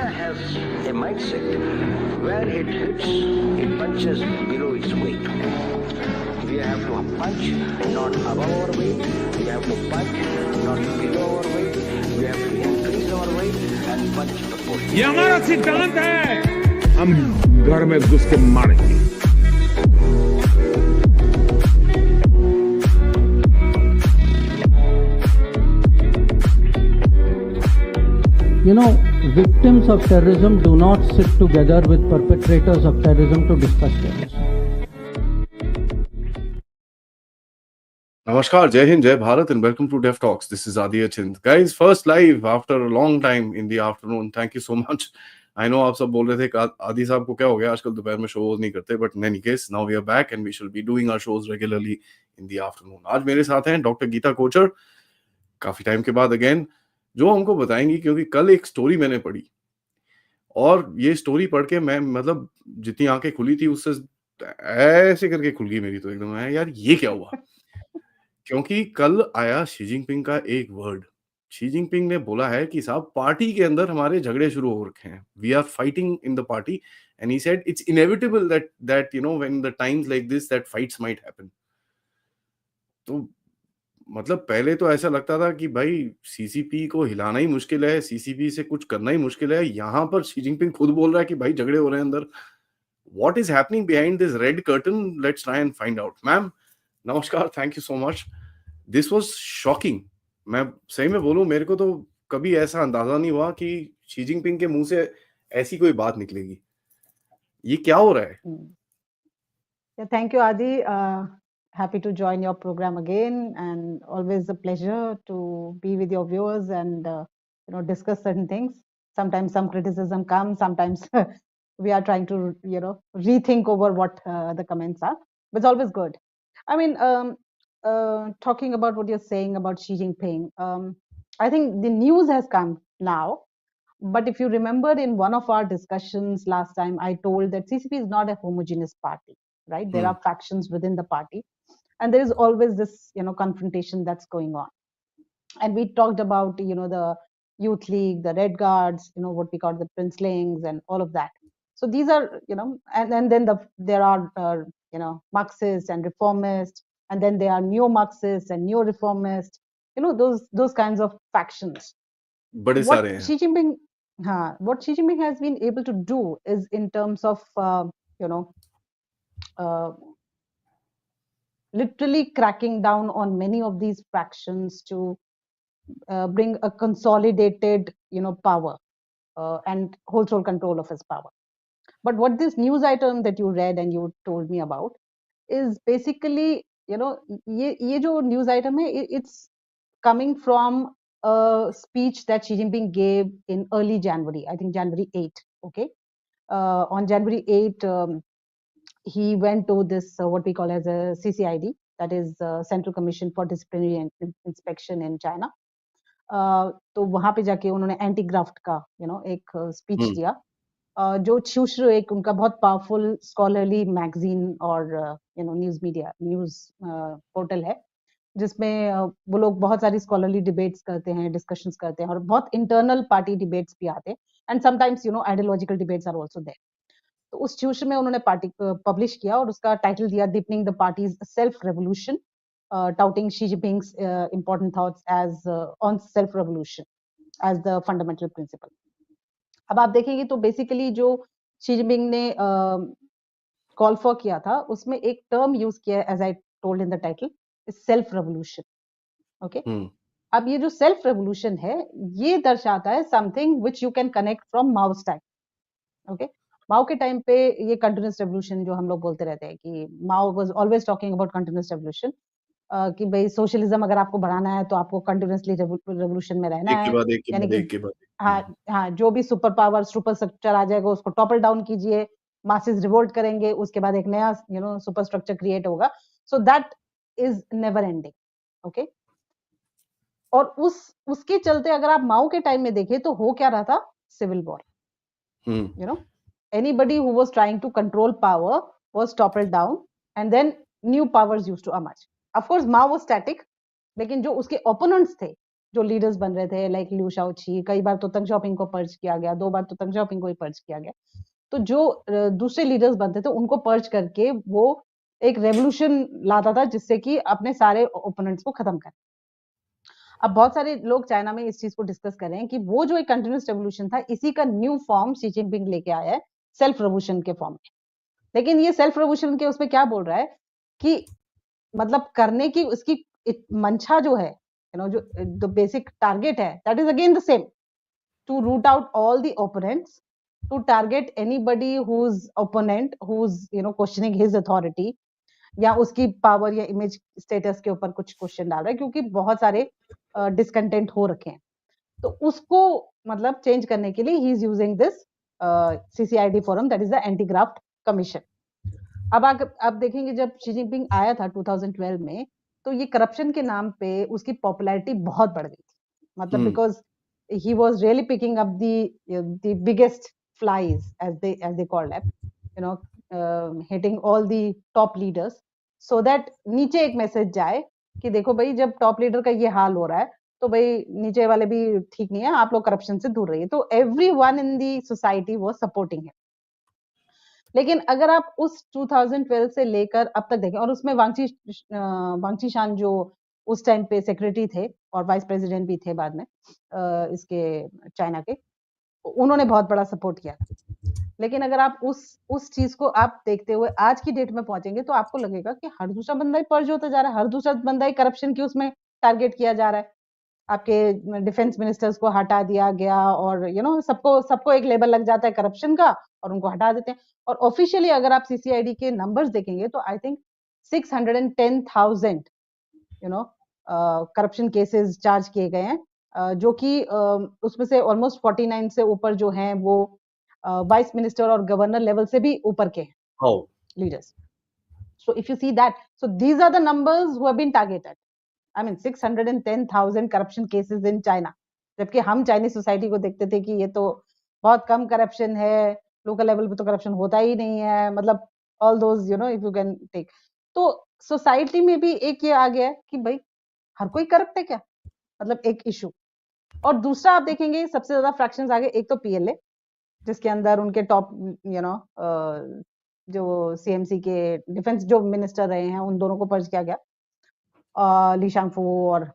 China has a mindset where it hits, it punches below its weight. We have to punch not above our weight. We have to punch not below our weight. We have to increase our weight and punch the post. ये हमारा सिद्धांत है, हम घर में घुस के मारेंगे। You know, victims of terrorism do not sit together with perpetrators of terrorism to discuss terrorism. Namaskar, Jai Hind, Jai Bharat, and welcome to Dev Talks. This is Aadi. Guys, first live after a long time in the afternoon. Thank you so much. I know आप सब बोल रहे थे कि आदि साहब को क्या हो गया, आजकल दोपहर में शोज नहीं करते, but in any case, now we are back and we shall be doing our shows regularly in the afternoon. आज मेरे साथ हैं डॉक्टर गीता कोचर, काफी टाइम के बाद अगेन, जो हमको बताएंगी, क्योंकि कल एक स्टोरी मैंने पढ़ी और ये स्टोरी पढ़ के मैं मतलब जितनी आंखें खुली थी उससे ऐसे करके खुल गई मेरी, तो एकदम यार ये क्या हुआ। क्योंकि कल आया शी जिनपिंग का एक वर्ड। शी जिनपिंग ने बोला है कि साहब पार्टी के अंदर हमारे झगड़े शुरू हो रखे हैं, we are fighting in the party, and he said it's inevitable that you know when the times like this that fights might happen. तो मतलब पहले तो ऐसा लगता था कि भाई सीसीपी को हिलाना ही मुश्किल है, सीसीपी से कुछ करना ही मुश्किल है, यहाँ पर शी जिनपिंग खुद बोल रहा है कि भाई झगड़े हो रहे हैं अंदर। What is happening behind this red curtain, let's try and find out. Ma'am नमस्कार, thank you so much, this was shocking. मैं सही में बोलूं, मेरे को तो कभी ऐसा अंदाजा नहीं हुआ कि शी जिनपिंग के मुंह से ऐसी कोई बात निकलेगी। ये क्या हो रहा है? थैंक यू आदि, happy to join your program again, and always a pleasure to be with your viewers and discuss certain things. Sometimes some criticism comes, sometimes we are trying to rethink over what the comments are, but it's always good. I mean, talking about what you're saying about Xi Jinping, I think the news has come now. But if you remember in one of our discussions last time, I told that CCP is not a homogeneous party, right? There are factions within the party, and there is always this, confrontation that's going on. And we talked about, the Youth League, the Red Guards, what we call the Princelings and all of that. So these are, and then there are, Marxists and reformists, and then there are neo-Marxists and neo-reformists, those kinds of factions. बड़े सारे हैं। What Xi Jinping has been able to do is in terms of, literally cracking down on many of these factions to bring a consolidated, power and wholesale control of his power. But what this news item that you read and you told me about is basically, ye jo news item hai, it's coming from a speech that Xi Jinping gave in early January, I think January 8, okay? On January 8, he went to this, what we call as a CCID, that is Central Commission for Disciplinary Inspection in China. तो वहां पे जाके उन्होंने anti graft का एक speech दिया, जो छुश्र एक उनका बहुत पावरफुल स्कॉलरली मैगजीन और न्यूज पोर्टल है, जिसमें वो लोग बहुत सारी स्कॉलरली डिबेट्स करते हैं, डिस्कशंस करते हैं, और बहुत इंटरनल पार्टी डिबेट्स भी आते हैं, and sometimes ideological debates are also there. तो उस शीर्ष में उन्होंने पार्टी पब्लिश किया और उसका टाइटल दिया deepening the parties self revolution, touting Xi Jinping's important thoughts as on self revolution as the fundamental principle. अब आप देखेंगे तो बेसिकली जो शी जिनपिंग ने कॉल फॉर किया था, उसमें एक टर्म यूज किया है, as I told in the title, self revolution. Okay, अब ये जो सेल्फ रेवोल्यूशन है, ये दर्शाता है something which you can connect from Mao's time. Okay, Mao के टाइम पे ये कंटिन्यूअस रेवोल्यूशन जो हम लोग बोलते रहते हैं कि Mao was always talking about continuous revolution, कि भाई सोशलिज्म अगर आपको बढ़ाना है तो आपको कंटिन्यूअसली रेवोल्यूशन में रहना है, यानी कि हाँ, जो भी सुपर पावर सुपर स्ट्रक्चर आ जाएगा उसको टॉपल डाउन कीजिए, मासेस रिवोल्ट करेंगे, उसके बाद एक नया सुपर स्ट्रक्चर क्रिएट होगा। So that is never ending. Okay, और उसके चलते अगर आप माओ के टाइम में देखें तो हो क्या रहा था, civil war. anybody who was trying to control power was toppled down, and then new powers used to emerge. Of course, Mao was static, लेकिन जो उसके opponents थे, जो लीडर्स बन रहे थे लाइक लिू शाओची, कई बार तो तंग शॉपिंग को पर्च किया गया, 2 बार तो तंग शॉपिंग को ही पर्च किया गया। तो जो दूसरे लीडर्स बनते थे उनको पर्च करके वो एक रेवोल्यूशन लाता था जिससे कि अपने सारे ओपोनेंट्स को खत्म करे। अब बहुत सारे लोग चाइना में इस चीज को डिस्कस कर रहे हैं कि वो जो एक कंटिन्यूस रेवोल्यूशन था, इसी का न्यू फॉर्म शी जिनपिंग लेके आया है सेल्फ रेवोल्यूशन के फॉर्म में। लेकिन ये सेल्फ रेवोल्यूशन के उसमें क्या बोल रहा है कि मतलब करने की उसकी मंशा जो है, जो द बेसिक टारगेट है, that is again the same, to root out all the opponents, to target anybody who's opponent, who's questioning his authority या उसकी पावर या इमेज स्टेटस के ऊपर कुछ क्वेश्चन डाल रहा है, क्योंकि बहुत सारे डिसकंटेंट हो रखे हैं। तो उसको मतलब चेंज करने के लिए he is using this CCID forum, that is the anti graft commission. अब देखेंगे जब शी जिनपिंग आया था 2012 में, तो ये करप्शन के नाम पे उसकी पॉपुलैरिटी बहुत बढ़ गई थी, मतलब because he was really picking up the biggest flies as they called it, hitting all the top leaders so that नीचे एक मैसेज जाए कि देखो भाई जब टॉप लीडर का ये हाल हो रहा है तो भाई नीचे वाले भी ठीक नहीं है, आप लोग करप्शन से दूर रहिए। तो everyone in the society was supporting him। लेकिन अगर आप उस 2012 से लेकर अब तक देखें, और उसमें वांगची शान जो उस टाइम पे सेक्रेटरी थे और वाइस प्रेसिडेंट भी थे बाद में इसके चाइना के, उन्होंने बहुत बड़ा सपोर्ट किया। लेकिन अगर आप उस चीज को आप देखते हुए आज की डेट में पहुंचेंगे तो आपको लगेगा कि हर दूसरा बंदा ही पर्ज होता जा रहा है, हर दूसरा बंदा ही करप्शन की उसमें टारगेट किया जा रहा है। आपके डिफेंस मिनिस्टर्स को हटा दिया गया और सबको एक लेबल लग जाता है करप्शन का और उनको हटा देते हैं। और ऑफिशियली अगर आप सीसीआईडी के नंबर्स देखेंगे तो I think 610,000 corruption cases charge किए गए हैं, जो कि उसमें से ऑलमोस्ट 49 से ऊपर जो हैं वो वाइस मिनिस्टर और गवर्नर लेवल से भी ऊपर के leaders. So if you see that, so these are the numbers who have been targeted. I mean 610,000 corruption cases in China, जबकि हम चाइनीज सोसाइटी को देखते थे कि ये तो बहुत कम करप्शन है, लोकल लेवल पे तो करप्शन होता ही नहीं है, मतलब all those if you can take. तो सोसाइटी में भी एक ये आ गया है कि भाई हर कोई करप्ट है क्या, मतलब एक इशू। और दूसरा आप देखेंगे सबसे ज्यादा फ्रैक्शंस आ गए, एक तो पीएलए जिसके अंदर उनके टॉप जो सीएमसी के डिफेंस जो मिनिस्टर रहे हैं उन दोनों को पर्ज किया गया, ली शांगफू और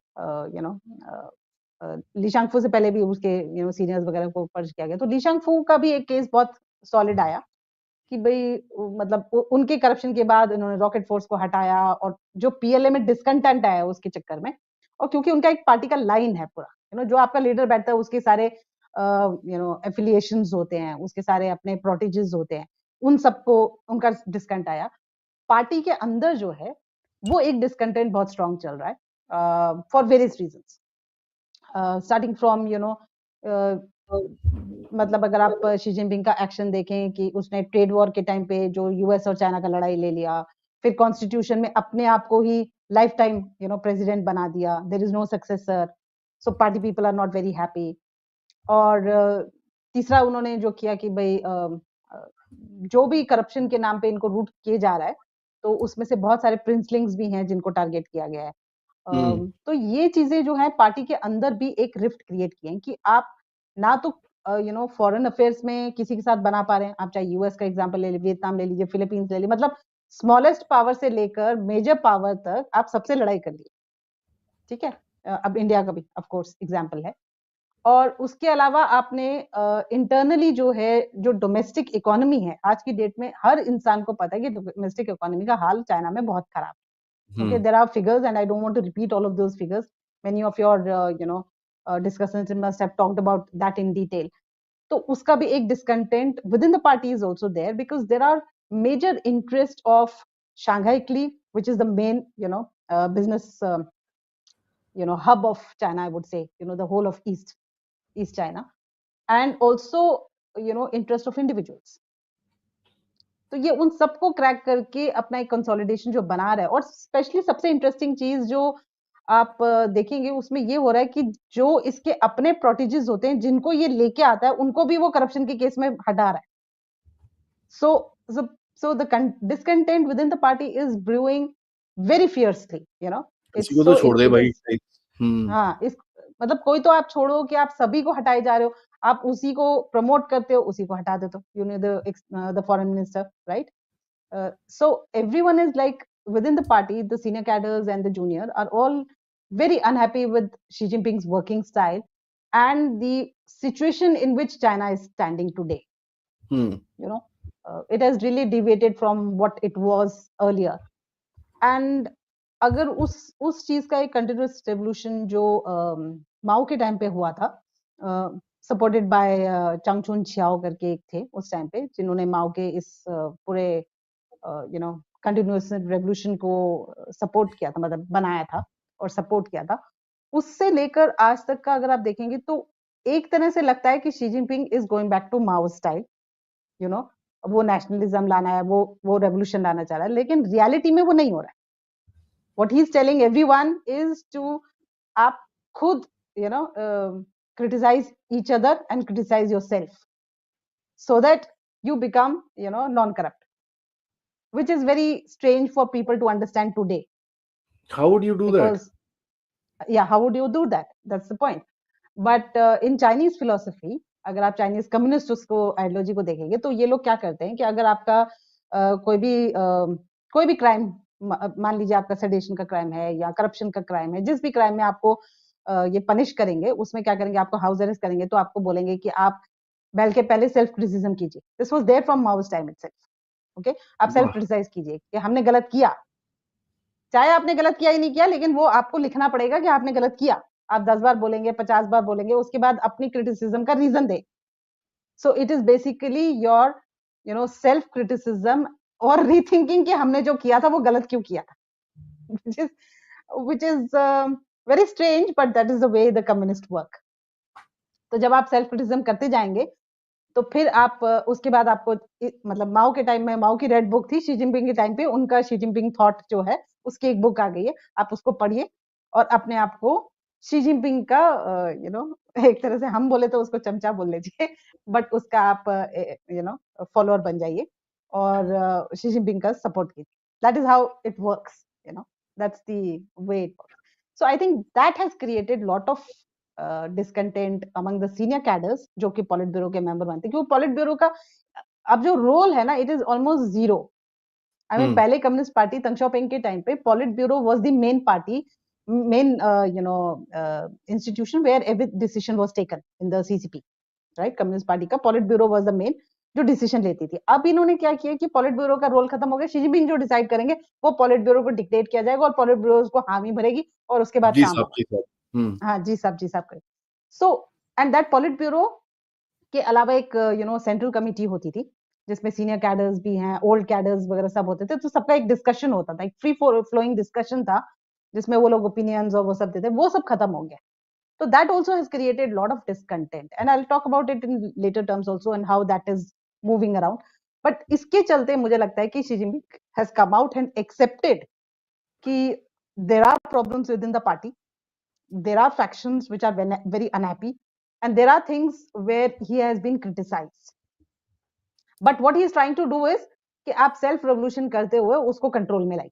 ली शांगफू से पहले भी उसके सीनियर्स वगैरह को पर्ज किया गया। तो ली शांगफू का भी एक केस बहुत सॉलिड आया कि भाई मतलब उनके करप्शन के बाद उन्होंने रॉकेट फोर्स को हटाया और जो पीएलए में डिसकंटेंट आया उसके चक्कर में, और क्योंकि उनका एक पार्टी का लाइन है पूरा, जो आपका लीडर बैठता है उसके सारे एफिलिएशंस होते हैं, उसके सारे अपने प्रोटेजेस होते हैं, उन सबको उनका डिसकंटेंट आया। पार्टी के अंदर जो है वो एक डिसकंटेंट बहुत स्ट्रांग चल रहा है for various reasons, starting from मतलब अगर आप शी जिनपिंग का एक्शन देखें कि उसने ट्रेड वॉर के टाइम पे जो यूएस और चाइना का लड़ाई ले लिया, फिर कॉन्स्टिट्यूशन में अपने आप को ही लाइफ टाइम प्रेसिडेंट बना दिया, there is no successor, so party people are not very happy. और तीसरा उन्होंने जो किया कि भाई जो भी करप्शन के नाम पे इनको रूट किए जा रहा है तो उसमें से बहुत सारे प्रिंसलिंग्स भी हैं जिनको टारगेट किया गया है। तो ये चीजें जो है पार्टी के अंदर भी एक रिफ्ट क्रिएट किए हैं कि आप ना तो फॉरेन अफेयर्स में किसी के साथ बना पा रहे हैं, आप चाहे यूएस का एग्जांपल ले लीजिए, वियतनाम ले लीजिए, फिलीपींस ले लीजिए, मतलब स्मॉलेस्ट पावर से लेकर मेजर पावर तक आप सबसे लड़ाई कर ली, ठीक है। अब इंडिया का भी ऑफ कोर्स एग्जांपल है। और उसके अलावा आपने इंटरनली जो है जो डोमेस्टिक इकोनॉमी है, आज की डेट में हर इंसान को पता है कि डोमेस्टिक इकोनॉमी का हाल चाइना में बहुत खराब है। Okay, there are figures and I don't want to repeat all of those figures. Many of your discussants must have talked about that in detail. तो उसका भी एक discontent within the party is also there because there are major interest of Shanghai Cli, which is the main business hub of China, I would say, the whole of East China, and also interest of individuals. तो ये उन सबको crack करके अपना एक consolidation जो बना रहा है। और स्पेशली सबसे इंटरेस्टिंग चीज जो आप देखेंगे उसमें ये हो रहा है कि जो इसके अपने प्रोटेजेस होते हैं जिनको ये लेके आता है उनको भी वो करप्शन के केस में हटा रहा है। So the discontent with in the party is brewing very fiercely, किसी को तो छोड़ दे भाई। हाँ, मतलब कोई तो आप छोड़ो कि आप सभी को हटाए जा रहे हो, आप उसी को प्रमोट करते हो, उसी को हटा देते हो, you know the foreign minister, right? So everyone is like within the party, the senior cadres and the junior are all very unhappy with Xi Jinping's working style and the situation in which China is standing today. You know, it has really deviated from what it was earlier. And अगर उस चीज का एक continuous revolution जो माओ के time पे हुआ था, सपोर्टेड बाय चंगचुन छियाओ करके एक थे उस टाइम पे, जिन्होंने माओ के इस पूरे यू नो कंटिन्यूस रेवोल्यूशन को सपोर्ट किया था, मतलब बनाया था और सपोर्ट किया था, उससे लेकर आज तक का अगर आप देखेंगे तो एक तरह से लगता है कि Xi Jinping is going back to Mao style, you know, वो नेशनलिज्म लाना है, वो रेवोल्यूशन लाना चाह रहा है, लेकिन रियलिटी में वो नहीं हो रहा है. What he's telling everyone is to आप खुद you know criticize each other and criticize yourself so that you become non-corrupt, which is very strange for people to understand today. How would you do Because, that? Yeah, how would you do that? That's the point. But in Chinese philosophy, अगर आप Chinese communist उसको ideology को देखेंगे तो ये लोग क्या करते हैं कि अगर आपका कोई भी क्राइम, मान लीजिए आपका सेडेशन का क्राइम है या करप्शन का क्राइम है, जिस भी क्राइम में आपको ये पनिश करेंगे, उसमें क्या करेंगे, आपको हाउस अरेस्ट करेंगे, तो आपको बोलेंगे कि आप बैल के पहले सेल्फ क्रिटिसिज्म कीजिए. This was there from Mao's time itself. Okay, आप सेल्फ क्रिटिसाइज कीजिए कि हमने गलत किया, चाहे आपने गलत किया ही नहीं किया, लेकिन वो आपको लिखना पड़ेगा कि आपने गलत किया. आप 10 बार बोलेंगे, 50 बार बोलेंगे, उसके बाद अपनी क्रिटिसिज्म का रीजन दे. So it is basically your self criticism और रीथिंकिंग कि हमने जो किया था वो गलत क्यों किया था. which is very strange, but that is the way the communist work. तो जब आप सेल्फ क्रिटिसिज्म करते जाएंगे तो फिर आप उसके बाद आपको मतलब माओ के टाइम में माओ की रेड बुक थी, शी जिनपिंग के टाइम पे उनका शी जिनपिंग थॉट जो है उसकी एक बुक आ गई है, आप उसको पढ़िए और अपने आप को शी जिनपिंग का एक तरह से हम बोले तो उसको चमचा बोल लीजिए, बट उसका आप फॉलोअर बन जाइए और शी जिनपिंग का सपोर्ट कीजिए. That is how it works, that's the way it works. So I think that has created lot of discontent among the senior cadres जो कि पॉलिट ब्यूरो के मेंबर बनते हैं, क्योंकि पॉलिट ब्यूरो का अब जो रोल है ना, it is almost zero. I mean पहले कम्युनिस्ट पार्टी तंग शाओपिंग के टाइम पे politburo was the main party, main institution where every decision was taken in the CCP, right? Communist party का politburo was the main जो decision लेती थी. अब इन्होंने क्या किया कि पॉलिट ब्यूरो का रोल खत्म हो गया, शी जिनपिंग जो डिसाइड करेंगे वो पॉलिट ब्यूरो को डिक्टेट किया जाएगा और पॉलिट ब्यूरो उसको हामी भरेगी और उसके बाद जी काम साहब, जी साहब. हाँ जी साहब करें. सो एंड दैट पॉलिट ब्यूरो के अलावा एक सेंट्रल कमिटी होती थी जिसमें सीनियर कैडर्स भी हैं, ओल्ड कैडर्स वगैरह सब होते थे, तो सबका एक डिस्कशन होता था, एक फ्री फ्लोइंग डिस्कशन था जिसमें वो लोग ओपिनियंस और वो सब देते, वो सब खत्म हो गया. So that also has created a lot of discontent, and I'll talk about it in later terms also and how that is moving around. But इसके चलते मुझे लगता है कि Xi Jinping has come out and accepted कि there are problems within the party, there are factions which are very unhappy, and there are things where he has been criticized. But what he is trying to do is कि आप self revolution करते हुए उसको control में लाइए.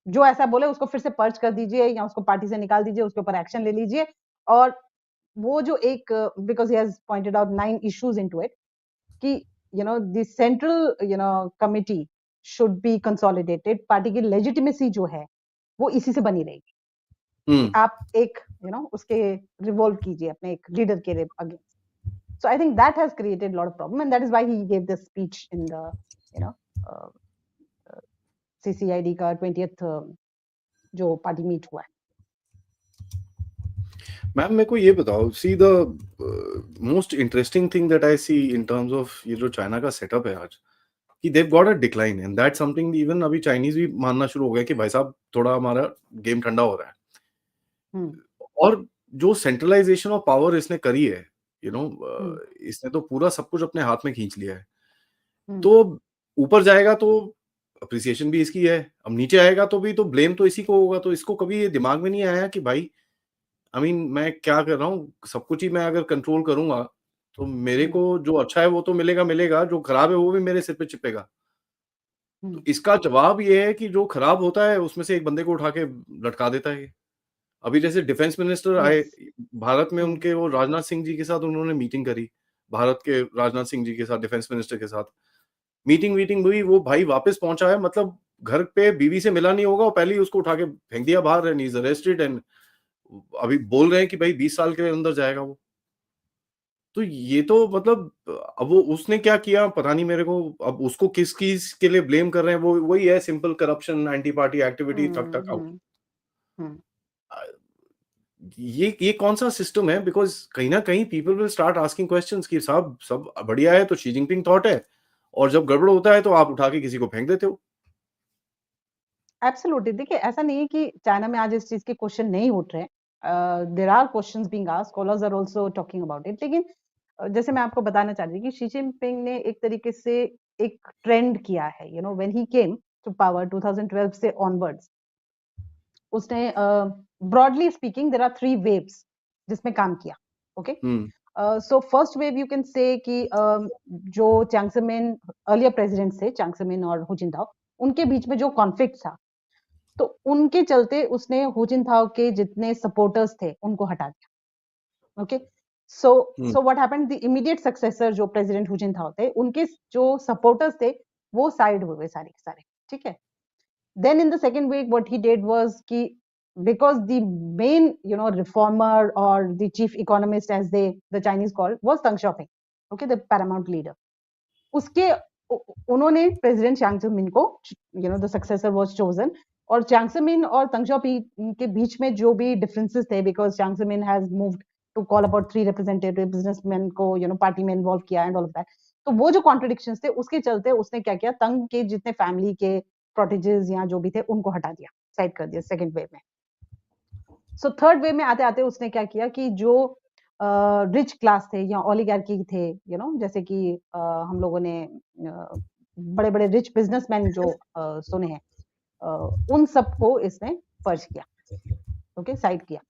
जो ऐसा बोले उसको फिर से पर्च कर दीजिए या उसको पार्टी से निकाल दीजिए, उसके ऊपर एक्शन ले लीजिए. और वो जो एक because he has pointed out 9 issues into it कि the central committee should be consolidated. Party की लेजिटिमेसी जो है वो इसी से बनी रहेगी कि आप एक उसके रिवॉल्व कीजिए अपने एक लीडर के against. So I think that has created a lot of problem, and that is why he gave this speech in the CCID का 20th जो पार्टी मीट हुआ है. मैम मेरे को ये बताओ, see the most interesting thing that I see in terms of ये जो चाइना का सेटअप है आज, कि they've got a decline, and that something even अभी चाइनीज भी मानना शुरू हो गया कि भाई साहब थोड़ा हमारा गेम ठंडा हो रहा है. और जो सेंट्रलाइजेशन ऑफ पावर इसने करी है, इसने तो पूरा सब कुछ अपने हाथ में खींच लिया है. तो ऊपर जाएगा तो अप्रिसिएशन भी इसकी है, अब नीचे आएगा तो भी तो ब्लेम तो इसी को होगा. तो इसको कभी ये दिमाग में नहीं आया कि भाई मैं क्या कर रहा हूँ, सब कुछ ही मैं अगर कंट्रोल करूंगा तो मेरे को जो अच्छा है वो तो मिलेगा, जो खराब है वो भी मेरे सिर पे चिपेगा. तो इसका जवाब ये है कि जो खराब होता है उसमें से एक बंदे को उठा के लटका देता है. अभी जैसे डिफेंस मिनिस्टर आए Yes. भारत में, Hmm. उनके वो राजनाथ सिंह जी के साथ उन्होंने मीटिंग करी, भारत के राजनाथ सिंह जी के साथ, डिफेंस मिनिस्टर के साथ मीटिंग हुई, वो भाई वापस पहुंचा है, मतलब घर पे बीवी से मिला नहीं होगा और पहले ही उसको उठा के फेंक दिया बाहर and he is arrested and अभी बोल रहे हैं कि भाई 20 साल के अंदर जाएगा वो। तो ये तो मतलब अब वो उसने क्या किया पता नहीं मेरे को, अब उसको किस चीज के लिए ब्लेम कर रहे हैं, वो वही है simple corruption, anti party activity, ठक ठक आउट। Hmm. Hmm. ये कौन सा सिस्टम है? बिकॉज कहीं ना कहीं people will start asking questions कि साहब सब बढ़िया है तो शी जिनपिंग थॉट है, और जब गड़बड़ होता है तो आप उठा के किसी को फेंक देते हो। एब्सोल्युटली, देखिए ऐसा नहीं है कि चाइना में आज इस चीज के क्वेश्चन नहीं उठ रहे हैं। There are questions being asked, scholars are also talking about it. लेकिन जैसे मैं आपको बताना चाह रही थी कि शी जिनपिंग ने एक तरीके से एक ट्रेंड किया है, you know, when he came to power 2012 से ऑनवर्ड्स, उसने broadly speaking there are three waves जिसमें काम किया। Okay, hmm. So first wave you can say कि जो चांग सेमिन अर्लियर प्रेसिडेंट थे, चांग सेमिन और हु जिनटाओ, उनके बीच में जो कॉन्फ्लिक्ट था, तो उनके चलते उसने हु जिनटाओ के जितने सपोर्टर्स थे उनको हटा दिया। Okay, so hmm. So what happened, the immediate successor जो प्रेसिडेंट हु जिनटाओ थे, उनके जो सपोर्टर्स थे वो साइड हुए सारे के सारे। ठीक है, then in the second week what he did was ki, because the main, you know, reformer or the chief economist as the Chinese called was Deng Xiaoping, okay, the paramount leader, उसके उन्होंने president चांग semen को, you no, the successor was chosen, और चांग semen और दंग Xiaoping के बीच में जो भी डिफरेंसेस थे, because Jiang Zemin has moved to call about three representative businessman को, यू नो, पार्टी में इन्वॉल्व किया एंड ऑल ऑफ दैट, तो वो जो कॉन्ट्रडिक्शंस थे उसके चलते उसने क्या किया, तंग के जितने फैमिली के प्रोटेजेस या जो भी थे उनको हटा दिया, साइड कर दिया सेकंड वेव में। सो थर्ड वेव में आते आते उसने क्या किया कि जो रिच क्लास थे या ओलिगार्की थे, यू नो, जैसे कि हम लोगों ने बड़े बड़े रिच बिजनेसमैन जो सुने हैं, उन सबको इसने पर्ज किया, ओके, साइड किया।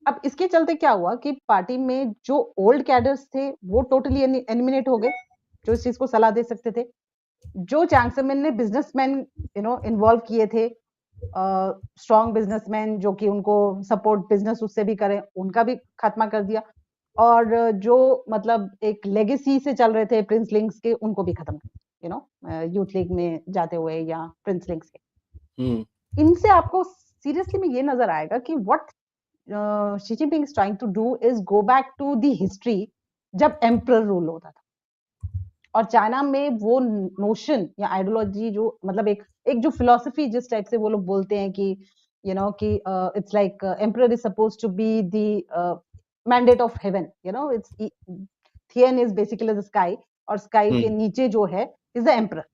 अब इसके चलते क्या हुआ कि पार्टी में जो ओल्ड कैडर्स थे वो टोटली एलिमिनेट हो गए, जो इस चीज को सलाह दे सकते थे। जो चांग सेमिन ने बिजनेसमैन, यू नो, इन्वॉल्व किए थे, स्ट्रॉन्ग बिजनेसमैन जो कि उनको सपोर्ट बिजनेस उससे भी करें, उनका भी खात्मा कर दिया, और जो मतलब एक लेगेसी से चल रहे थे प्रिंस लिंक्स के, उनको भी खत्म, यू नो, यूथ लीग में जाते हुए या प्रिंस लिंक्स के। इनसे आपको सीरियसली में ये नजर आएगा कि what Xi Jinping is trying to do is go back to the history जब एम्परर रूल होता था। और चाइना में वो नोशन या आइडियोलॉजी जो मतलब एक जो फिलोसफी जिस टाइप से वो लोग बोलते हैं कि, यू नो, कि it's like emperor is suppose to be the mandate of heaven, you know, it's Tian is basically the sky, और स्काई के नीचे जो है इज द एम्परर।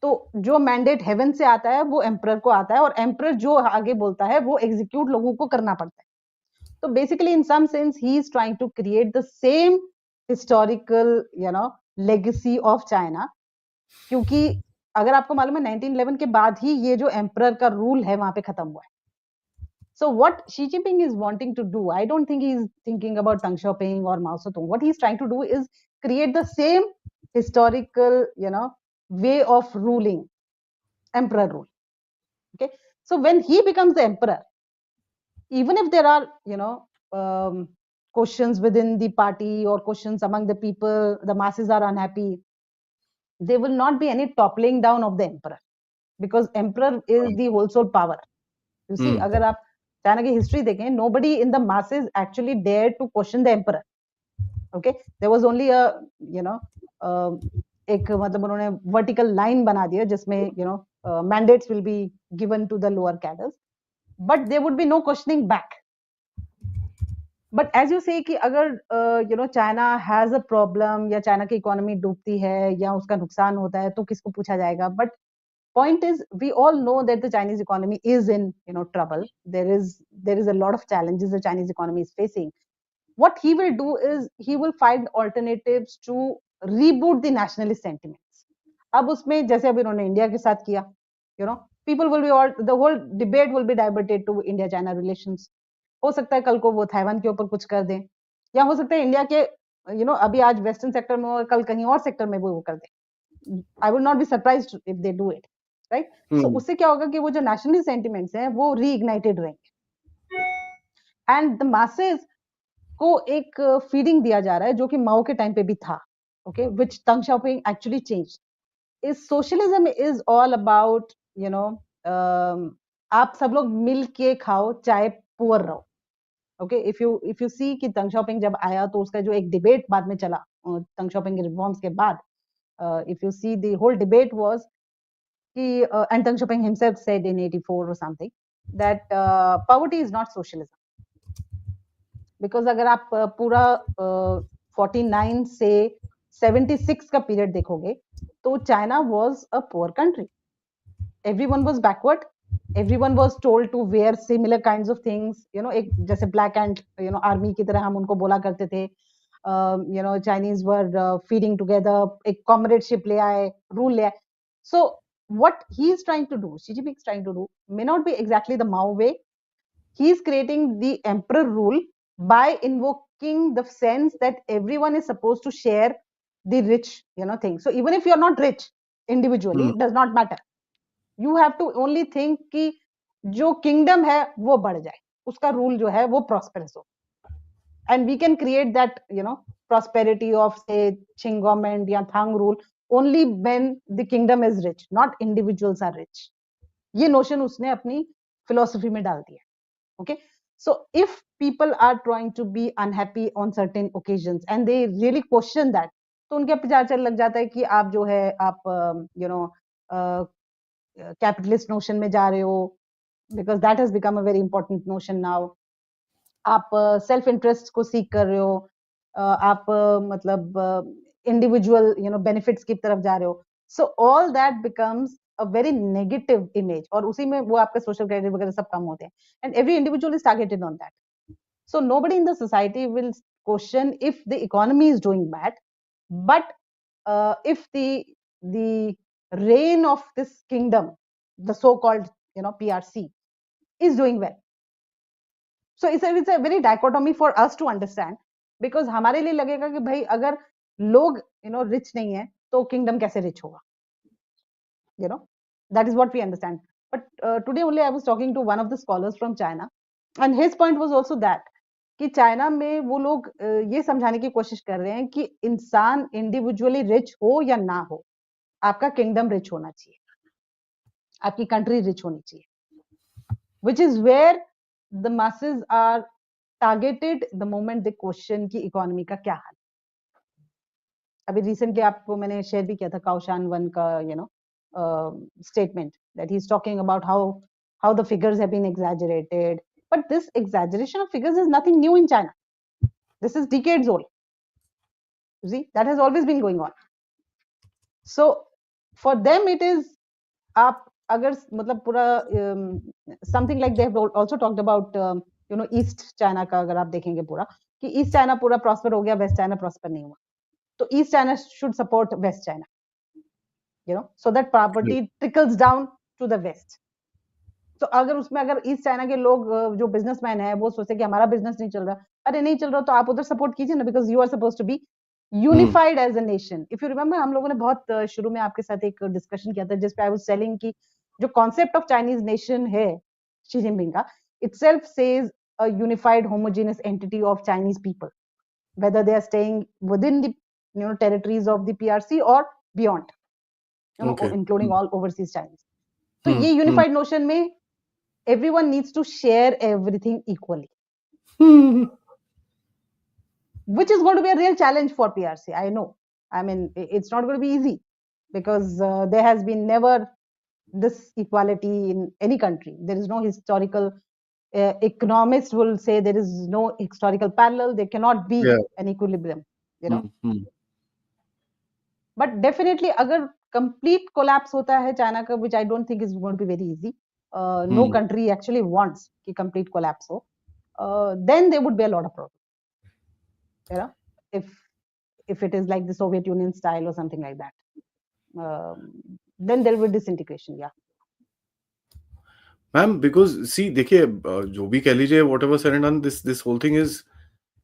तो जो मैंडेट हेवन से आता है वो एम्परर को आता है, और एम्परर जो आगे बोलता है वो एग्जीक्यूट लोगों को करना पड़ता है। तो basically in some sense he is trying to create the same historical, you know, legacy of China, क्योंकि अगर आपको मालूम है 1911 के बाद ही ये जो एम्परर का रूल है वहां पे खत्म हुआ है। So what Xi Jinping is wanting to do, I don't think he is thinking about Deng Xiaoping or Mao Zedong. What he is trying to do is create the same historical, you know, way of ruling, emperor rule. Okay, so when he becomes the emperor, even if there are, you know, questions within the party or questions among the people, the masses are unhappy, there will not be any toppling down of the emperor, because emperor is the whole soul power. You see, अगर आप China की history देखें, nobody in the masses actually dared to question the emperor. Okay, there was only a, you know, एक मतलब उन्होंने vertical line बना दिया जिसमें, you know, mandates will be given to the lower cadres, but there would be no questioning back. But as you say कि अगर you know China has a problem या China की इकोनॉमी डूबती है या उसका नुकसान होता है तो किसको पूछा जाएगा, but point is we all know that the Chinese economy is in, you know, trouble. There is a lot of challenges the Chinese economy is facing. What he will do is he will find alternatives to reboot the nationalist sentiments. अब उसमें जैसे अभी उन्होंने India के साथ किया, you know, people will be all, the whole debate will be diverted to India China relations. हो सकता है कल को वो ताइवान के ऊपर कुछ कर दें, या हो सकता है इंडिया के, यू नो, अभी आज वेस्टर्न सेक्टर में और कल कहीं और सेक्टर में वो कर दें। I will not be surprised if they do it, right. So उससे क्या होगा कि वो जो नेशनलिस्ट सेंटिमेंट्स हैं वो रीइग्नाइटेड रहेंगे। एंड द मासेस को एक फीडिंग दिया जा रहा है जो कि माओ के टाइम पे भी था, ओके, विच दंग Xiaoping actually change. Is socialism is all about आप सब लोग मिल के खाओ चाहे पुअर रहो. ओके, इफ यू सी कि दंग शाओपिंग जब आया तो उसका जो एक डिबेट बाद में चला दंग शाओपिंग रिफॉर्म्स के बाद, if you see the whole debate was कि and Deng Xiaoping himself said in 84 or something that poverty is not socialism. Because अगर आप पूरा 49 से 76 का पीरियड देखोगे तो China was a poor country. Everyone was backward, everyone was told to wear similar kinds of things, एक जैसे black and army की तरह हम उनको बोला करते थे. चाइनीज वर फीडिंग टुगेदर, एक कॉमरेडशिप ले आए, रूल ले आए. सो what he is trying to do, Xi Jinping is trying to do, may not be exactly the Mao way. He is creating the emperor rule by invoking the sense that everyone is supposed to share the rich thing. So even if you are not rich individually, it does not matter. You have to only think कि जो kingdom है वो बढ़ जाए, उसका rule जो है वो prosperous हो. And we can create that prosperity of say Qing government या Thang rule only when the kingdom is rich, not individuals are rich. ये notion उसने अपनी philosophy में डाल दिया. Okay, so if people are trying to be unhappy on certain occasions and they really question that, तो उनके विचार चल लग जाता है कि आप जो है आप कैपिटलिस्ट नोशन में जा रहे हो, because that has become a very important notion now. आप सेल्फ इंटरेस्ट को सीख कर रहे हो, आप मतलब इंडिविजुअल बेनिफिट्स की तरफ जा रहे हो. So all that becomes a very negative image, और उसी में वो आपके social credit वगैरह सब कम होते हैं, and every individual is targeted on that. So nobody in the society will question if the economy is doing bad, but if the reign of this kingdom, the so-called PRC, is doing well. So it's a very dichotomy for us to understand, because हमारे लिए लगेगा कि भाई अगर लोग rich नहीं है तो kingdom कैसे rich होगा. That is what we understand. But today only I was talking to one of the scholars from China, and his point was also that कि चाइना में वो लोग ये समझाने की कोशिश कर रहे हैं कि इंसान इंडिविजुअली रिच हो या ना हो, आपका किंगडम रिच होना चाहिए, आपकी कंट्री रिच होनी चाहिए, which is where the masses are targeted the moment they question कि इकोनॉमी का क्या हाल. अभी रिसेंटली आपको मैंने शेयर भी किया था काउशान वन का statement that he's talking about how the figures have been exaggerated, but this exaggeration of figures is nothing new in China. This is decades old. You see, that has always been going on. So for them it is आप अगर मतलब पूरा something like they have also talked about east China का अगर आप देखेंगे पूरा कि ईस्ट चाइना पूरा प्रॉस्पर हो गया, वेस्ट चाइना प्रॉस्पर नहीं हुआ, तो east China should support waste China, so that property trickles down to the west. तो अगर उसमें अगर ईस्ट चाइना के लोग जो बिजनेसमैन है वो सोचे कि हमारा बिजनेस नहीं चल रहा, अरे नहीं चल रहा तो आप उधर सपोर्ट कीजिए ना, because you are suppose to be unified as a nation. If you remember हम लोगों ने बहुत शुरू में आपके साथ एक डिस्कशन किया था जिसपे आई वाज टेलिंग कि जो कॉन्सेप्ट ऑफ चाइनीज नेशन है शी जिनपिंग का, itself says a unified homogeneous entity of Chinese people, whether they are staying within the territories of the PRC or beyond, including all overseas Chinese. So ये unified notion में everyone needs to share everything equally, which is going to be a real challenge for PRC. I know. I mean, it's not going to be easy because there has been never this equality in any country. There is no historical. Economists will say there is no historical parallel. There cannot be an equilibrium. But definitely, अगर complete collapse होता है China का, which I don't think is going to be very easy. No country actually wants कि complete collapse हो. Then there would be a lot of problems. If it is like the Soviet Union style or something like that, then there will be disintegration. Yeah. Ma'am, because see, देखिए जो भी कह लीजिए, whatever said and done, this whole thing is,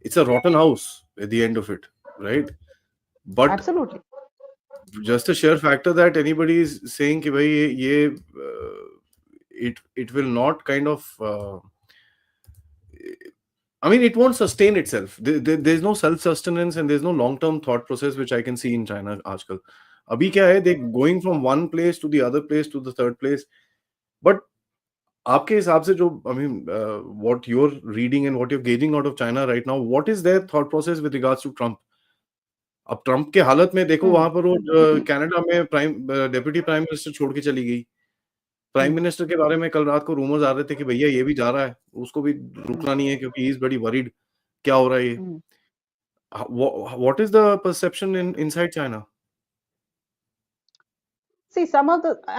it's a rotten house at the end of it, right? But absolutely, just a sheer factor that anybody is saying कि भाई ये it will not kind of I mean, it won't sustain itself. There's no self-sustenance and there's no long-term thought process which I can see in China आजकल. अभी क्या है, they going from one place to the other place to the third place. But आपके हिसाब से जो, I mean, what you're reading and what you're gauging out of China right now, what is their thought process with regards to Trump? अब Trump के हालत में देखो, वहां पर वो कनाडा में डेप्यूटी प्राइम मिनिस्टर छोड़ के चली गई. प्राइम मिनिस्टर के बारे में कल रात को रूमर्स आ रहे थे कि भैया ये भी जा रहा है, उसको भी रुकना नहीं है क्योंकि ही इज वेरी वरीड. क्या हो रहा है ये? What is the perception in inside China? See, I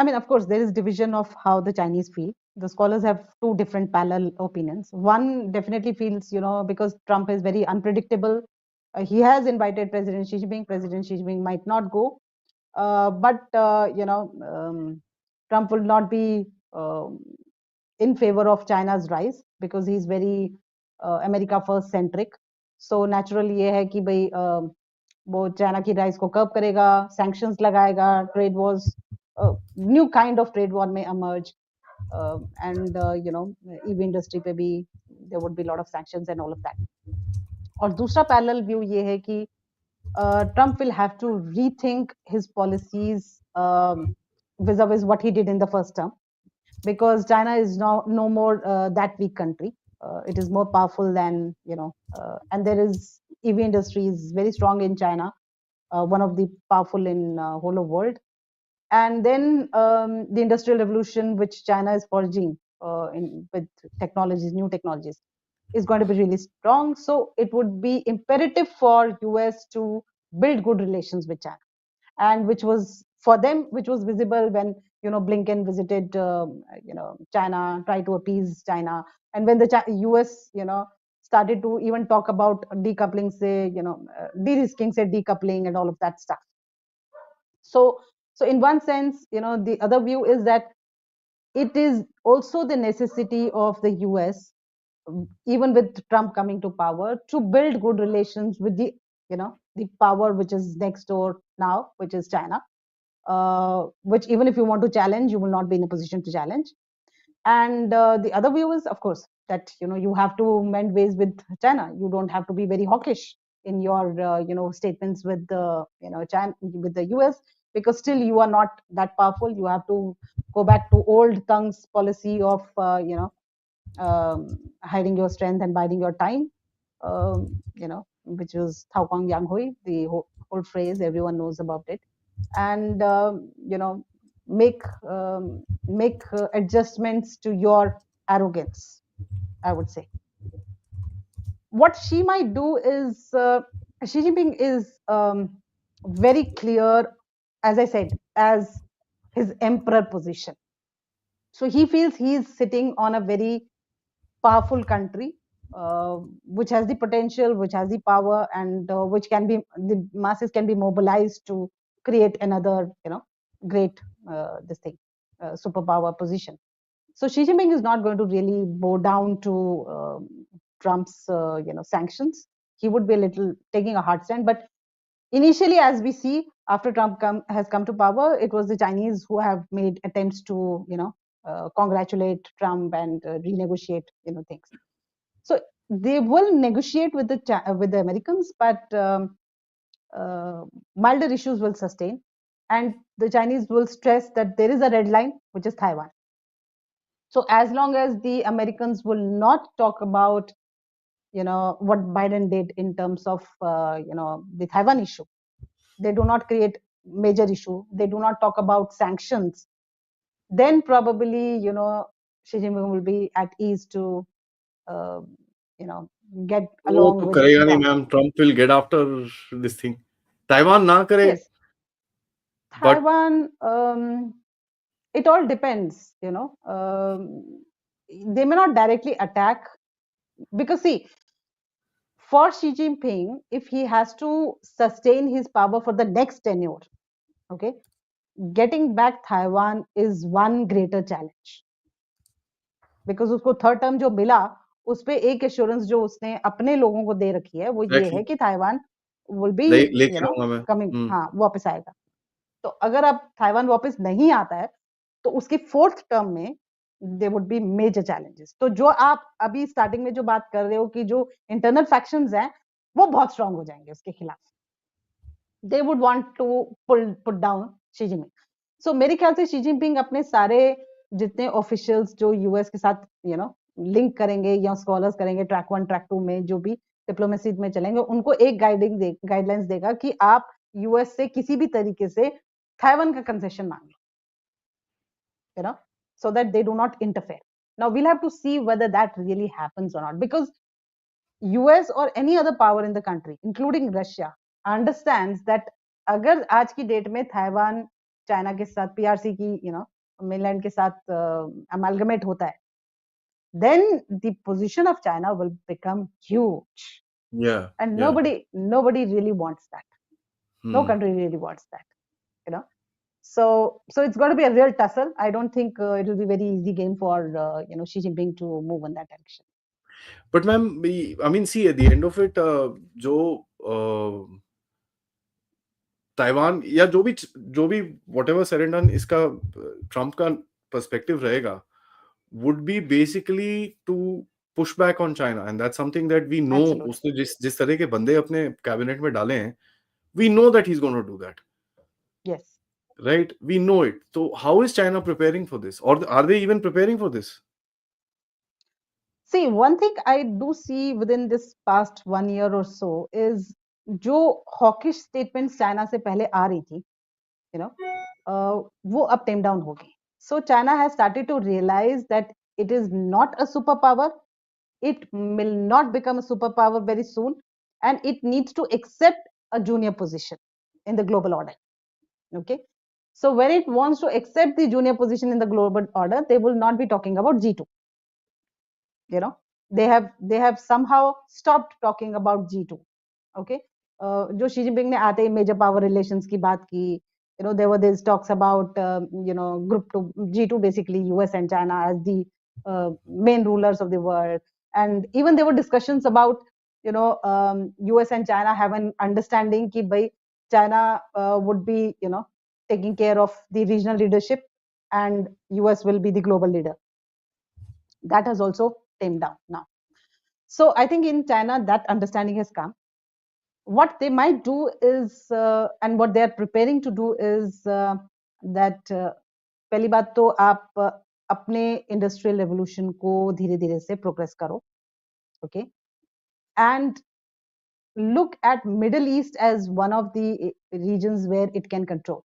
mean, of course, there is division of how the Chinese feel. The scholars have two different parallel opinions. One definitely feels, because Trump is very unpredictable. He has invited President Xi Jinping. President Xi Jinping might not go. But Trump will not be in favor of China's rise because he's very America first centric. So naturally ये है कि भाई वो China की rise को कर्ब करेगा, sanctions लगाएगा, trade Wars, new kind of trade war में emerge, and EV इंडस्ट्री पे भी there would be lot of sanctions and all of that. और दूसरा पैरेलल व्यू ये है कि Trump will have to rethink his policies vis-a-vis what he did in the first term, because China is now no more that weak country. It is more powerful than, and there is EV industry is very strong in China, one of the powerful in whole of world. And then the industrial revolution which China is forging with technologies, new technologies, is going to be really strong. So it would be imperative for US to build good relations with China, and which was for them, which was visible when Blinken visited China, tried to appease China, and when the US started to even talk about decoupling, say de-risking, say decoupling and all of that stuff. So in one sense, the other view is that it is also the necessity of the US, even with Trump coming to power, to build good relations with the the power which is next door now, which is China, which even if you want to challenge, you will not be in a position to challenge. And the other view is, of course, that you have to mend ways with China. You don't have to be very hawkish in your statements with the China, with the US, because still you are not that powerful. You have to go back to old tongue's policy of hiding your strength and biding your time, which was Thao Kong Yang Hui, the whole phrase, everyone knows about it. And make adjustments to your arrogance, I would say. What she might do is, Xi Jinping is very clear, as I said, as his emperor position. So he feels he is sitting on a very powerful country, which has the potential, which has the power, and which can be, the masses can be mobilized to create another great superpower position. So Xi Jinping is not going to really bow down to Trump's sanctions. He would be a little taking a hard stand, but initially, as we see, after Trump has come to power, it was the Chinese who have made attempts to congratulate Trump and renegotiate things. So they will negotiate with the Americans, but milder issues will sustain, and the Chinese will stress that there is a red line, which is Taiwan. So as long as the Americans will not talk about what Biden did in terms of the Taiwan issue, they do not create major issue, they do not talk about sanctions, then probably Xi Jinping will be at ease to get along with करेगा नहीं Trump. Ma'am. Trump will get after this thing. Taiwan ना करे. Yes. Taiwan, it all depends, they may not directly attack, because see, for Xi Jinping, if he has to sustain his power for the next tenure, okay, getting back Taiwan is one greater challenge, because उसको third term जो मिला, उस पे एक assurance जो उसने अपने लोगों को दे रखी है, वो ये है कि ताइवान विल बी कमिंग, हाँ, वापस आएगा. तो अगर अब ताइवान वापस नहीं आता है, तो उसकी फोर्थ टर्म में there would be major challenges. तो जो आप अभी स्टार्टिंग में जो बात कर रहे हो कि जो इंटरनल फैक्शंस हैं वो बहुत स्ट्रांग हो जाएंगे उसके खिलाफ. They would want to put down Xi Jinping. So मेरे ख्याल से Xi Jinping अपने सारे जितने ऑफिशियल्स जो यूएस के साथ लिंक करेंगे या स्कॉलर्स करेंगे ट्रैक 1 ट्रैक 2 में जो भी डिप्लोमेसी में चलेंगे, उनको एक गाइडलाइंस देगा कि आप यूएस से किसी भी तरीके से ताइवान का कंसेशन मांग लो, so that they do not interfere. Now we'll have to see whether that really happens or not, because US or any other power in the country, including Russia, understands that अगर आज की date में Taiwan China के साथ PRC की mainland के साथ amalgamate होता है, then the position of China will become huge. Yeah. And yeah. nobody really wants that. No country really wants that. So it's going to be a real tussle. I don't think it will be very easy game for Xi Jinping to move in that direction. But ma'am, I mean, see, at the end of it, जो Taiwan या जो भी whatever said and done, इसका Trump का perspective रहेगा would be basically to push back on China, and that's something that we know. Absolutely. उसने जिस तरह के बंदे अपने कैबिनेट में डाले हैं, we know that he's going to do that. Yes. Right? We know it. So how is China preparing for this, or are they even preparing for this? See, one thing I do see within this past 1 year or so is जो hawkish statements China से पहले आ रही थी, वो अब tame down हो गई. So China has started to realize that it is not a superpower. It will not become a superpower very soon, and it needs to accept a junior position in the global order. Okay. So when it wants to accept the junior position in the global order, they will not be talking about G2. They have somehow stopped talking about G2. Okay. जो Xi Jinping ने आते ही major power relations की बात की, there were these talks about group 2 G2, basically US and China as the main rulers of the world, and even there were discussions about US and China have an understanding कि भाई China would be taking care of the regional leadership and US will be the global leader. That has also tamed down now. So I think in China that understanding has come. What they might do is, and what they are preparing to do is that पहली बात तो आप अपने industrial revolution को धीरे धीरे से progress करो, okay, and look at Middle East as one of the regions where it can control,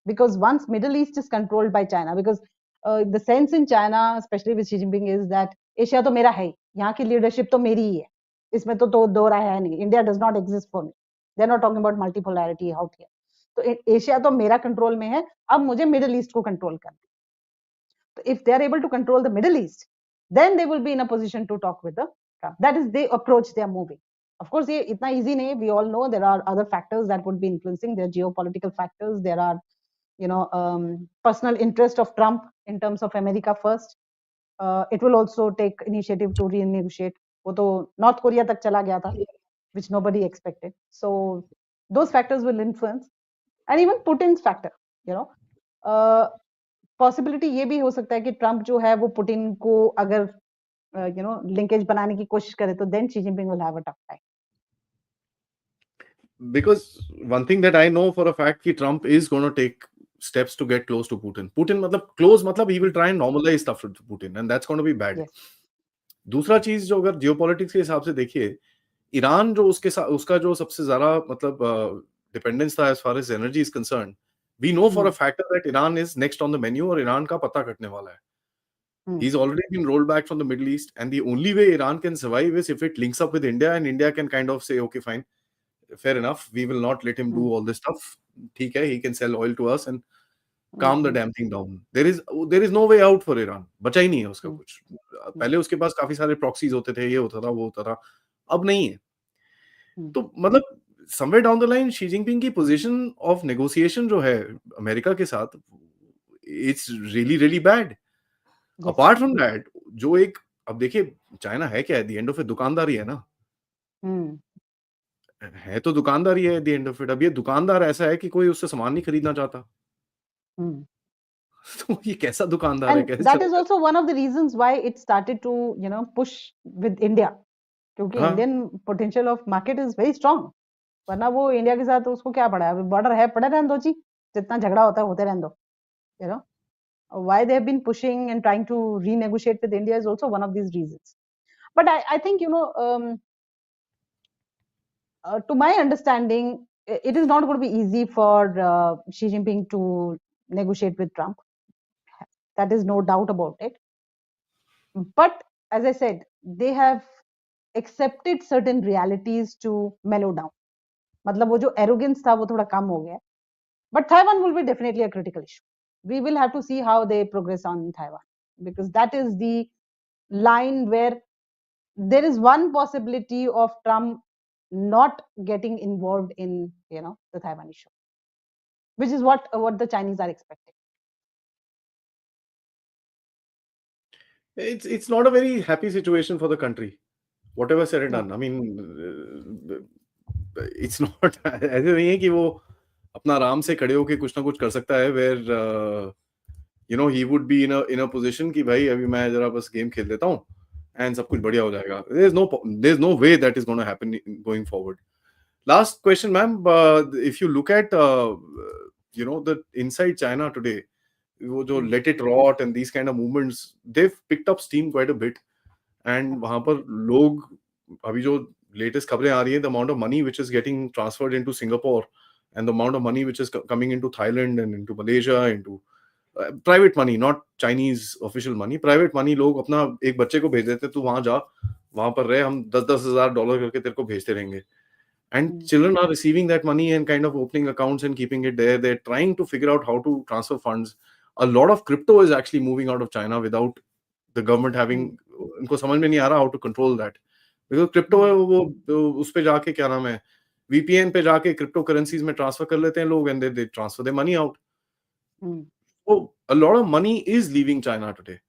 because once Middle East is controlled by China, because the sense in China, especially with Xi Jinping, is that Asia तो मेरा है ही, यहाँ की leadership तो मेरी ही है, इसमें तो दो राय है नहीं, India does not exist for me, they are not talking about multipolarity out here, तो एशिया तो मेरा कंट्रोल में है, अब मुझे मिडिल ईस्ट को कंट्रोल करना है. तो if they are able to control the Middle East, then they will be in a position to talk with the Trump. That is the approach they are moving. Of course, ये इतना easy नहीं, we all know there are other factors that would be influencing. There are geopolitical factors, there are personal interest of Trump in terms of America first. It will also take initiative to renegotiate. वो तो north Korea तक चला गया था, which nobody expected. So those factors will influence, and even Putin's factor. Possibility ये भी हो सकता है कि ट्रम्प जो है वो पुतिन को अगर लिंकेज बनाने की कोशिश करे तो then Xi Jinping will have a tough time. Because one thing that I know for a fact कि Trump is going to take steps to get close to Putin. Putin मतलब close मतलब he will try and normalize stuff with Putin, and that's going to be bad. Yes. दूसरा चीज जो अगर geopolitics के हिसाब से देखिए, ईरान जो उसका जो सबसे ज्यादा मतलब डिपेंडेंस था as far as energy is concerned, we know for a fact that Iran is next on the menu और ईरान का पता कटने वाला है. He's already been rolled back from the Middle East, and the only way Iran can survive is if it links up with India, and India can kind of say, okay, fine, fair enough, we will not let him do all this stuff. ठीक है, he can sell oil to us and calm the damn thing down. There is no way out for Iran. बचा ही नहीं है उसका कुछ. पहले उसके पास काफी सारे proxies होते थे, ये होता था, वो होता था, अब नहीं है. तो मतलब somewhere down the line, Xi Jinping की position of negotiation जो है अमेरिका के साथ, it's really really bad. Yes. Apart from that, जो एक अब देखिए चाइना है क्या, at the end of it दुकानदारी है ना, है तो दुकानदारी है at the end of it. अब ये दुकानदार ऐसा है कि कोई उससे सामान नहीं खरीदना चाहता. तो ये कैसा दुकानदार है, And कैसे that is चलेगा? also one of the reasons why it started to, push with India. क्योंकि हाँ, Indian potential of market is very strong, वरना वो इंडिया के साथ उसको क्या पड़ा है, अभी बॉर्डर है, पड़े रहने दो जी, जितना झगड़ा होता है होते रहने दो, you know why they have been pushing and trying to renegotiate with India is also one of these reasons. But I think, to my understanding, it is not going to be easy for Xi Jinping to negotiate with Trump. That is no doubt about it. But as I said, they have accepted certain realities to mellow down. मतलब वो जो arrogance था वो थोड़ा कम हो गया. But Taiwan will be definitely a critical issue. We will have to see how they progress on Taiwan, because that is the line where there is one possibility of Trump not getting involved in, the Taiwan issue, which is what the Chinese are expecting. it's not a very happy situation for the country. Whatever said and No. done. I mean, it's not ऐसे नहीं है कि वो अपना आराम से खड़े होके कुछ ना कुछ कर सकता है, where he would be in a position कि भाई अभी मैं जरा बस गेम खेल लेता हूँ and सब कुछ बढ़िया हो जाएगा. There's no way that is going to happen going forward. Last question, ma'am. If you look at the inside China today, वो जो let it rot and these kind of movements, they've picked up steam quite a bit. And वहां पर लोग, अभी जो latest खबरें आ रही है, the amount of money which is getting transferred into Singapore and the amount of money which is coming into Thailand and into Malaysia, into private money, not Chinese official money, private money, लोग अपना एक बच्चे को भेज देते, तू वहां जा, वहां पर रहे, हम 10-10 हजार डॉलर करके तेरे को भेजते रहेंगे. And children are receiving that money and kind of opening accounts and keeping it there. They're trying to figure out how to transfer funds. A lot of crypto is actually moving out of China without the government having, उनको समझ में नहीं आ रहा how to control that. Because crypto है, वो उस पे जाके क्या नाम है, VPN पे जाके crypto currencies में transfer कर लेते हैं लोग, and they transfer their money out. So a lot of money is leaving China today.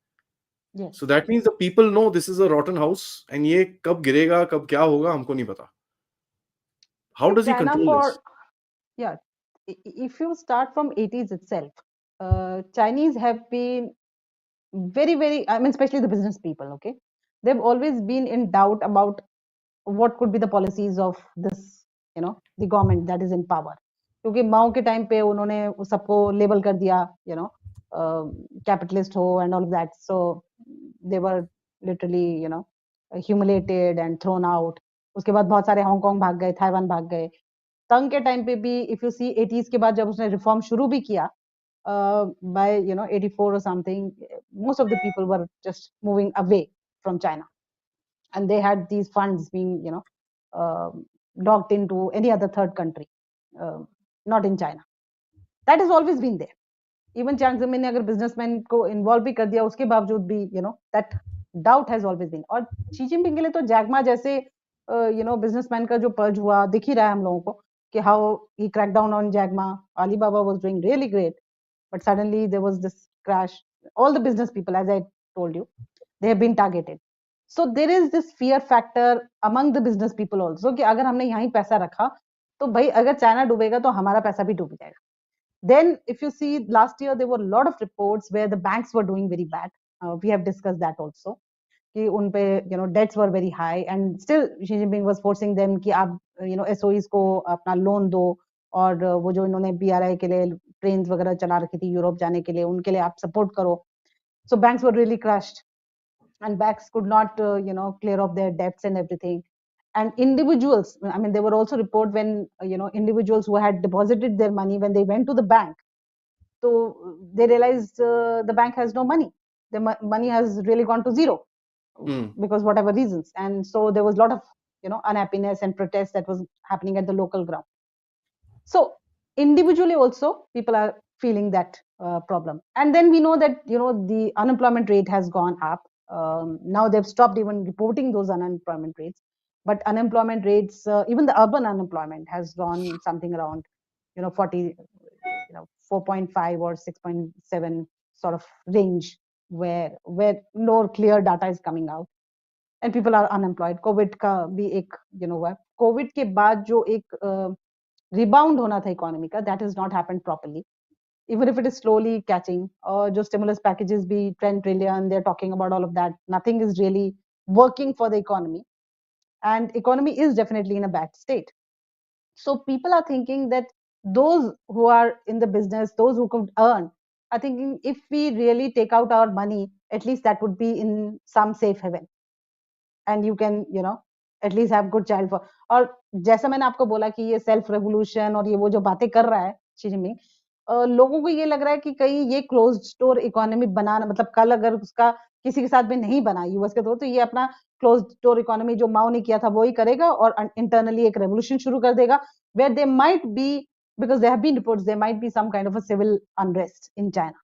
Yes. So that means the people know this is a rotten house, and ये कब गिरेगा, कब क्या होगा, हमको नहीं पता. How does he China control this? Yeah, if you start from 80s itself, Chinese have been very, very, I mean, especially the business people, okay, they've always been in doubt about what could be the policies of this, the government that is in power. क्योंकि माओ के time पे उन्होंने सबको label कर दिया, capitalist हो and all of that, so they were literally, humiliated and thrown out. उसके बाद बहुत सारे हांगकांग भाग गए, ताइवान भाग गए. तंग के टाइम पे भी, इफ यू सी 80s के बाद जब उसने रिफॉर्म शुरू भी किया, by 84 or something, most of the people were just moving away from China, and they had these funds being docked into any other third country, not in China. That has always been there. Even Jiang Zemin ने अगर businessman को involve भी कर दिया, उसके बावजूद भी that doubt has always been. और शी जिनपिंग के लिए तो जैकमा जैसे बिजनेसमैन का जो पर्ज हुआ दिख ही रहा है हम लोगों को, कि how he cracked down on Jack Ma. Alibaba was doing really great, but suddenly there was this crash. All the business people, as I told you, they have been targeted. So there is this fear factor among the business people also, कि अगर हमने यहीं पैसा रखा तो भाई अगर China डूबेगा तो हमारा पैसा भी डूब जाएगा. Then if you see, last year there were a lot of reports where the banks were doing very bad. We have discussed that also, कि उन पे debts were very high, and still Xi Jinping was forcing them कि आप SOEs को अपना loan दो, और वो जो इन्होंने BRI के लिए ट्रेन्स वगैरह चला रखी थी यूरोप जाने के लिए, उनके लिए आप सपोर्ट करो. So banks were really crushed, and banks could not clear off their debts and everything. And individuals, I mean, there were also reports when individuals who had deposited their money, when they went to the bank, so they realized the bank has no money. The money has really gone to zero, because whatever reasons. And so there was a lot of unhappiness and protest that was happening at the local ground. So individually also people are feeling that problem. And then we know that the unemployment rate has gone up. Now they've stopped even reporting those unemployment rates, but unemployment rates, even the urban unemployment has gone something around 40, 4.5 or 6.7 sort of range, where no clear data is coming out, and people are unemployed. COVID का भी एक हुआ. COVID के बाद जो एक rebound होना था इकोनॉमी का, that has not happened properly. even if it is slowly catching. Just stimulus packages be 10 trillion, they're talking about all of that. Nothing is really working for the economy, and economy is definitely in a bad state. So people are thinking that those who are in the business, those who could earn, are thinking if we really take out our money, at least that would be in some safe haven, and you can at least have good child for. और जैसा मैंने आपको बोला कि ये self revolution और ये वो जो बातें कर रहा है शी जिनपिंग, लोगों को ये लग रहा है कि कहीं ये क्लोज स्टोर इकोनॉमी बनाना, मतलब कल अगर उसका किसी के साथ भी नहीं बना यूएस के तो ये अपना क्लोज स्टोर इकोनॉमी जो माओ ने किया था वो ही करेगा और इंटरनली एक रेवोल्यूशन शुरू कर देगा, where they might be, because there have been reports there might be some kind of a civil unrest in China.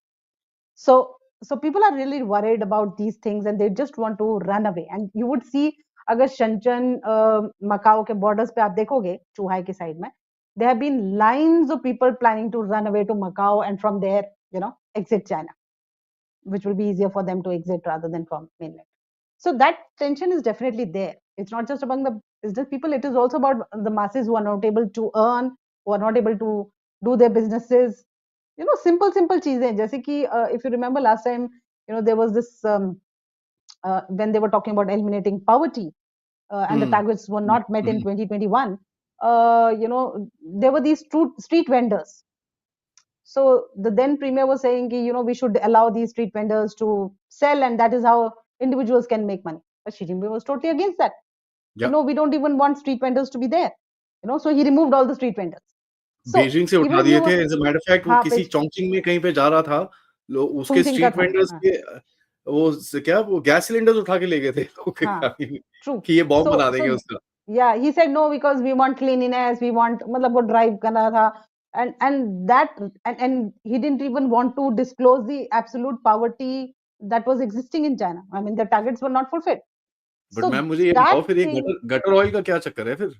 So people are really worried about these things and they just want to run away. And you would see, अगर शनचन Macau के borders पे आप देखोगे चूहाई के side में, there have been lines of people planning to run away to Macau and from there exit China, which will be easier for them to exit rather than from mainland. So that tension is definitely there. It's not just among the business people, it is also about the masses who are not able to earn, who are not able to do their businesses. Simple cheezein, jaise ki if you remember last time, there was this when they were talking about eliminating poverty, and the targets were not met in 2021. There were these street vendors. So the then premier was saying, we should allow these street vendors to sell, and that is how individuals can make money. But Xi Jinping was totally against that. Yeah. We don't even want street vendors to be there. So he removed all the street vendors. So Beijing से even उठा if दिए you थे. were, as a matter of fact वो हाँ, किसी Chongqing में कहीं पे जा रहा था, लोग उसके चोंगचिंग का स्ट्रीट था, वेंडर्स हाँ. के वो क्या वो गैस सिलेंडर्स उठा के ले गए थे लोगों के हाँ, गाड़ी में true. कि ये बॉम्ब बना So देंगे उसका. yeah, he said no because we want cleanliness, we want, मतलब वो drive करना था, and that and he didn't even want to disclose the absolute poverty that was existing in China. I mean, the targets were not fulfilled. But So ma'am मुझे ये that बताओ फिर ये thing. Gutter oil का क्या चक्कर है फिर?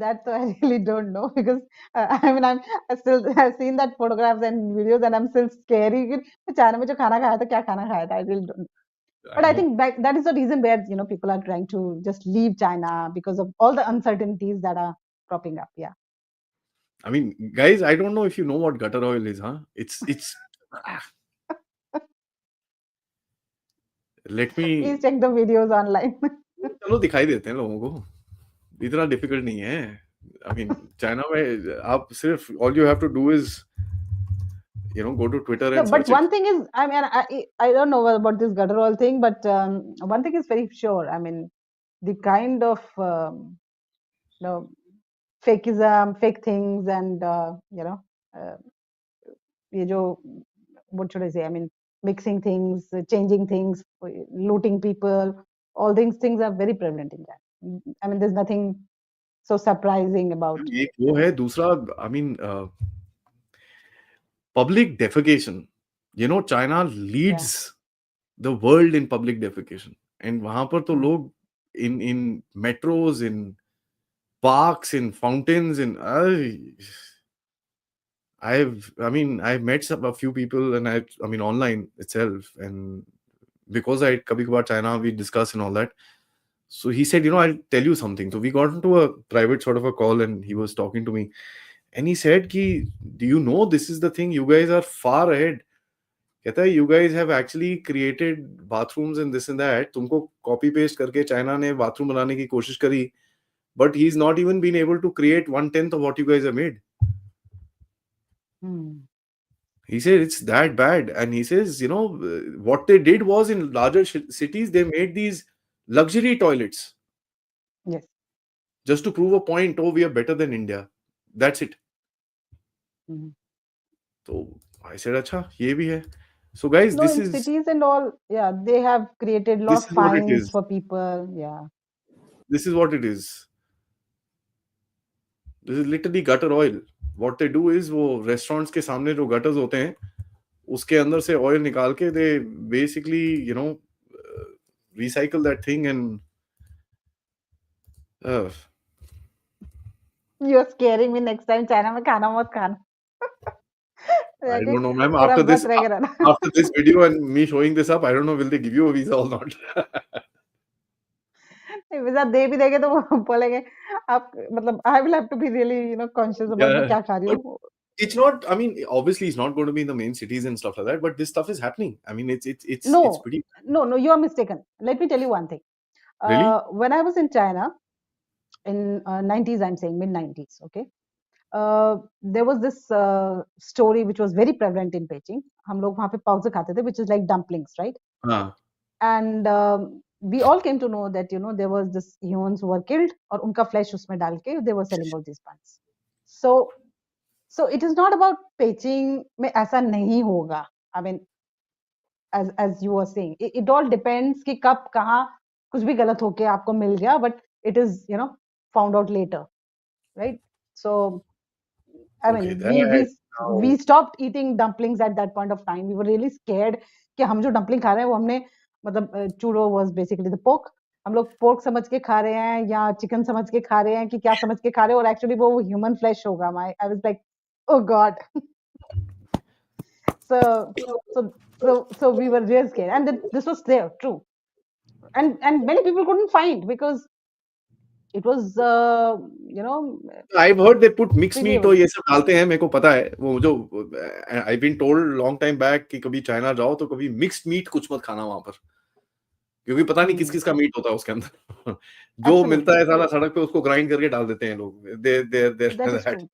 that I really don't know, because I mean I've seen that photographs and videos and I'm still scary. China में जो खाना खाया था, क्या खाना खाया था, I really don't know. But I think that is the reason where people are trying to just leave China, because of all the uncertainties that are cropping up. Yeah. I mean, guys, I don't know if you know what gutter oil is, huh? It's let me Please check the videos online. चलो दिखाई देते हैं लोगों को, इतना difficult नहीं है. I mean, China में आप सिर्फ all you have to do is go to Twitter and But search one it. thing is, I mean, I don't know about this gutter oil thing, but one thing is very sure. I mean, the kind of fakeism, fake things, and ये जो, what should I say? I mean, mixing things, changing things, looting people, all these things are very prevalent in that. I mean, there's nothing so surprising about. एक वो है दूसरा. I mean, public defecation. China leads the world in public defecation, and वहां पर तो लोग in metros, in parks, in fountains, I've met a few people, and I mean online itself, and because I kabhi-kabhar China we discuss and all that. So he said, I'll tell you something. So we got into a private sort of a call, and he was talking to me, and he said, "Ki, do you know this is the thing? You guys are far ahead. कहता है, you guys have actually created bathrooms and this and that. तुमको copy paste करके China ने bathroom बनाने की कोशिश करी, but he's not even been able to create 1/10 of what you guys have made." He said it's that bad, and he says, what they did was in larger cities they made these luxury toilets. Yes. Just to prove a point. Oh, we are better than India. That's it. So I said, "Acha, ye bhi hai." So guys, this is cities and all. Yeah, they have created a lot of fines for people. Yeah. This is what it is. This is literally gutter oil. What they do is वो restaurants के सामने जो gutters होते हैं उसके अंदर से oil निकाल के they basically recycle that thing and You're scaring me. Next time China में खाना मत खाना. I don't know, ma'am. After this video and me showing this up, I don't know will they give you a visa or not. Visa दे भी देंगे तो वो बोलेंगे आप मतलब I will have to be really conscious about मैं Yeah, क्या खा रही but हूँ. it's not. I mean, obviously, it's not going to be in the main cities and stuff like that. But this stuff is happening. I mean, it's No, pretty no, you are mistaken. Let me tell you one thing. really. When I was in China in 90s, I'm saying mid 90s, okay. There was this story which was very prevalent in Beijing. हम लोग वहाँ पे पाउसे खाते थे, which is like dumplings, right? हाँ, And we all came to know that there was this humans who were killed और उनका flesh उसमें डाल के they were selling all these buns. So it is not about Beijing में ऐसा नहीं होगा. I mean, as you were saying, it all depends कि कब कहाँ कुछ भी गलत होके आपको मिल गया, but it is found out later, right? So I okay. mean, we That we now. we stopped eating dumplings at that point of time. We were really scared कि हम जो dumpling खा रहे हैं वो हमने मतलब churro was basically the pork. हम लोग pork समझ के खा रहे हैं या chicken समझ के खा रहे हैं कि क्या समझ के खा रहे हैं और actually वो human flesh होगा. I was like, oh God. So so we were really scared, and this was there, true. And many people couldn't find because it was I've heard they put mixed freely meat और available. ये सब डालते हैं मेरे को पता है वो जो I've been told long time back कि कभी चाइना जाओ तो कभी mixed meat कुछ मत खाना वहां पर क्योंकि पता नहीं किस किस का मीट होता है उसके अंदर जो मिलता Absolutely, है सारा सड़क पे उसको ग्राइंड करके डाल देते हैं लोग दे that is that true.